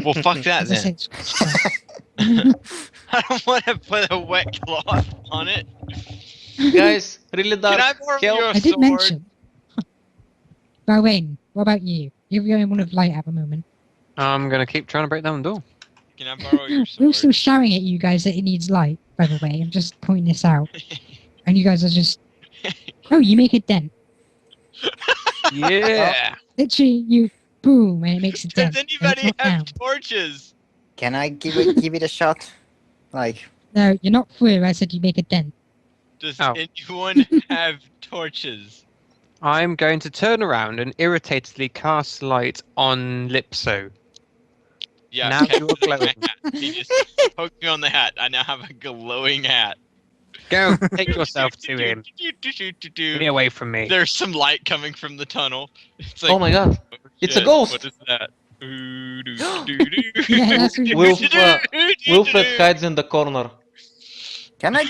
S5: Well, fuck that
S1: As I
S5: then.
S1: said, it's dry.
S5: I don't want to put a wet cloth on it.
S4: Guys, really dark.
S5: Can I borrow
S4: Help.
S5: your
S1: I did
S5: sword?
S1: mention. Bowen, what about you? You're the only one with light at the moment.
S3: I'm gonna keep trying to break down the door.
S5: Can I borrow your
S1: We're still
S5: sword?
S1: shouting at you guys that it needs light, by the way. I'm just pointing this out. And you guys are just... Oh, you make a dent.
S3: Yeah.
S1: Literally, you boom, and it makes a dent.
S5: Does
S1: and it's
S5: anybody
S1: not
S5: have
S1: down.
S5: torches?
S2: Can I give it a shot? Like,
S1: No, you're not through. I said you make a dent.
S5: Does
S3: Oh.
S5: anyone have torches?
S3: I'm going to turn around and irritatedly cast light on Lipso.
S5: Yeah.
S3: Now
S5: okay.
S3: you're glowing.
S5: He just poked me on the hat. I now have a glowing hat.
S3: Go, take yourself to him. Get away from me.
S5: There's some light coming from the tunnel. It's like,
S4: Oh my god. It's a
S5: shit,
S4: ghost.
S5: What is that?
S1: Yeah, that's what
S4: Wilfred hides in the corner.
S2: can I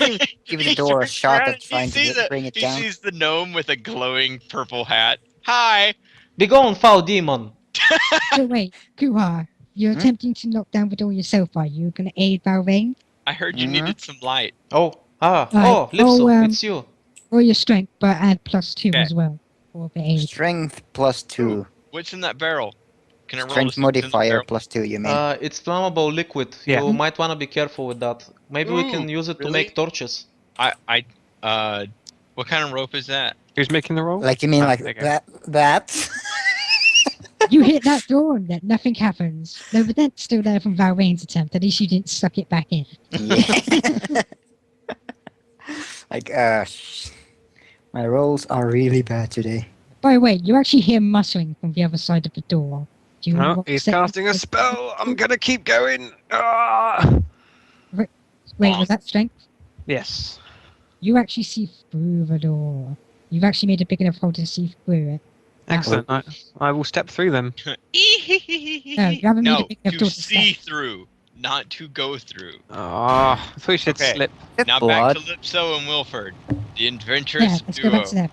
S2: give the door a shot at trying to bring it
S5: He
S2: down?
S5: sees the gnome with a glowing purple hat. Hi.
S4: Be gone, foul demon.
S1: So wait, Kuha, you're
S2: Hmm?
S1: attempting to knock down the door yourself, are you? Going to aid Valvain?
S5: I heard you
S2: Mhm.
S5: needed some light.
S4: Oh,
S1: Right.
S4: Lipso,
S1: Oh,
S4: it's you.
S1: Roll your strength, but add +2
S5: Okay.
S1: as well. For the aid.
S2: Strength +2.
S5: What's in that barrel? Can I roll
S2: Strength
S5: to see what's in the
S2: modifier
S5: barrel?
S2: +2, you mean?
S4: It's flammable liquid.
S3: Yeah.
S4: You might wanna be careful with that. Maybe we can
S5: Ooh,
S4: use it to
S5: really?
S4: make torches.
S5: What kind of rope is that?
S3: Who's making the roll?
S2: Like, you mean
S3: Ah,
S2: like
S3: there you go.
S2: that?
S1: You hit that door and that nothing happens. No, but that's still there from Valvain's attempt. At least you didn't suck it back in.
S2: Yeah. Like, my rolls are really bad today.
S1: By the way, you actually hear muttering from the other side of the door. Do you
S3: No,
S1: want to
S3: he's
S1: say-
S3: casting a spell. I'm gonna keep going. Ah!
S1: Wait, was that strength?
S3: Yes.
S1: You actually see through the door. You've actually made a big enough hole to see through it.
S3: Excellent. I will step through them.
S1: No, you haven't made a
S5: No,
S1: big enough
S5: to
S1: door to
S5: see
S1: step.
S5: through, not to go through.
S3: Ah, I thought you said
S5: Okay.
S3: slip.
S2: Is it
S5: Now
S2: blood?
S5: back to Lipso and Wilford, the
S1: Yeah,
S5: adventurous
S1: let's go back to
S5: duo.
S1: them.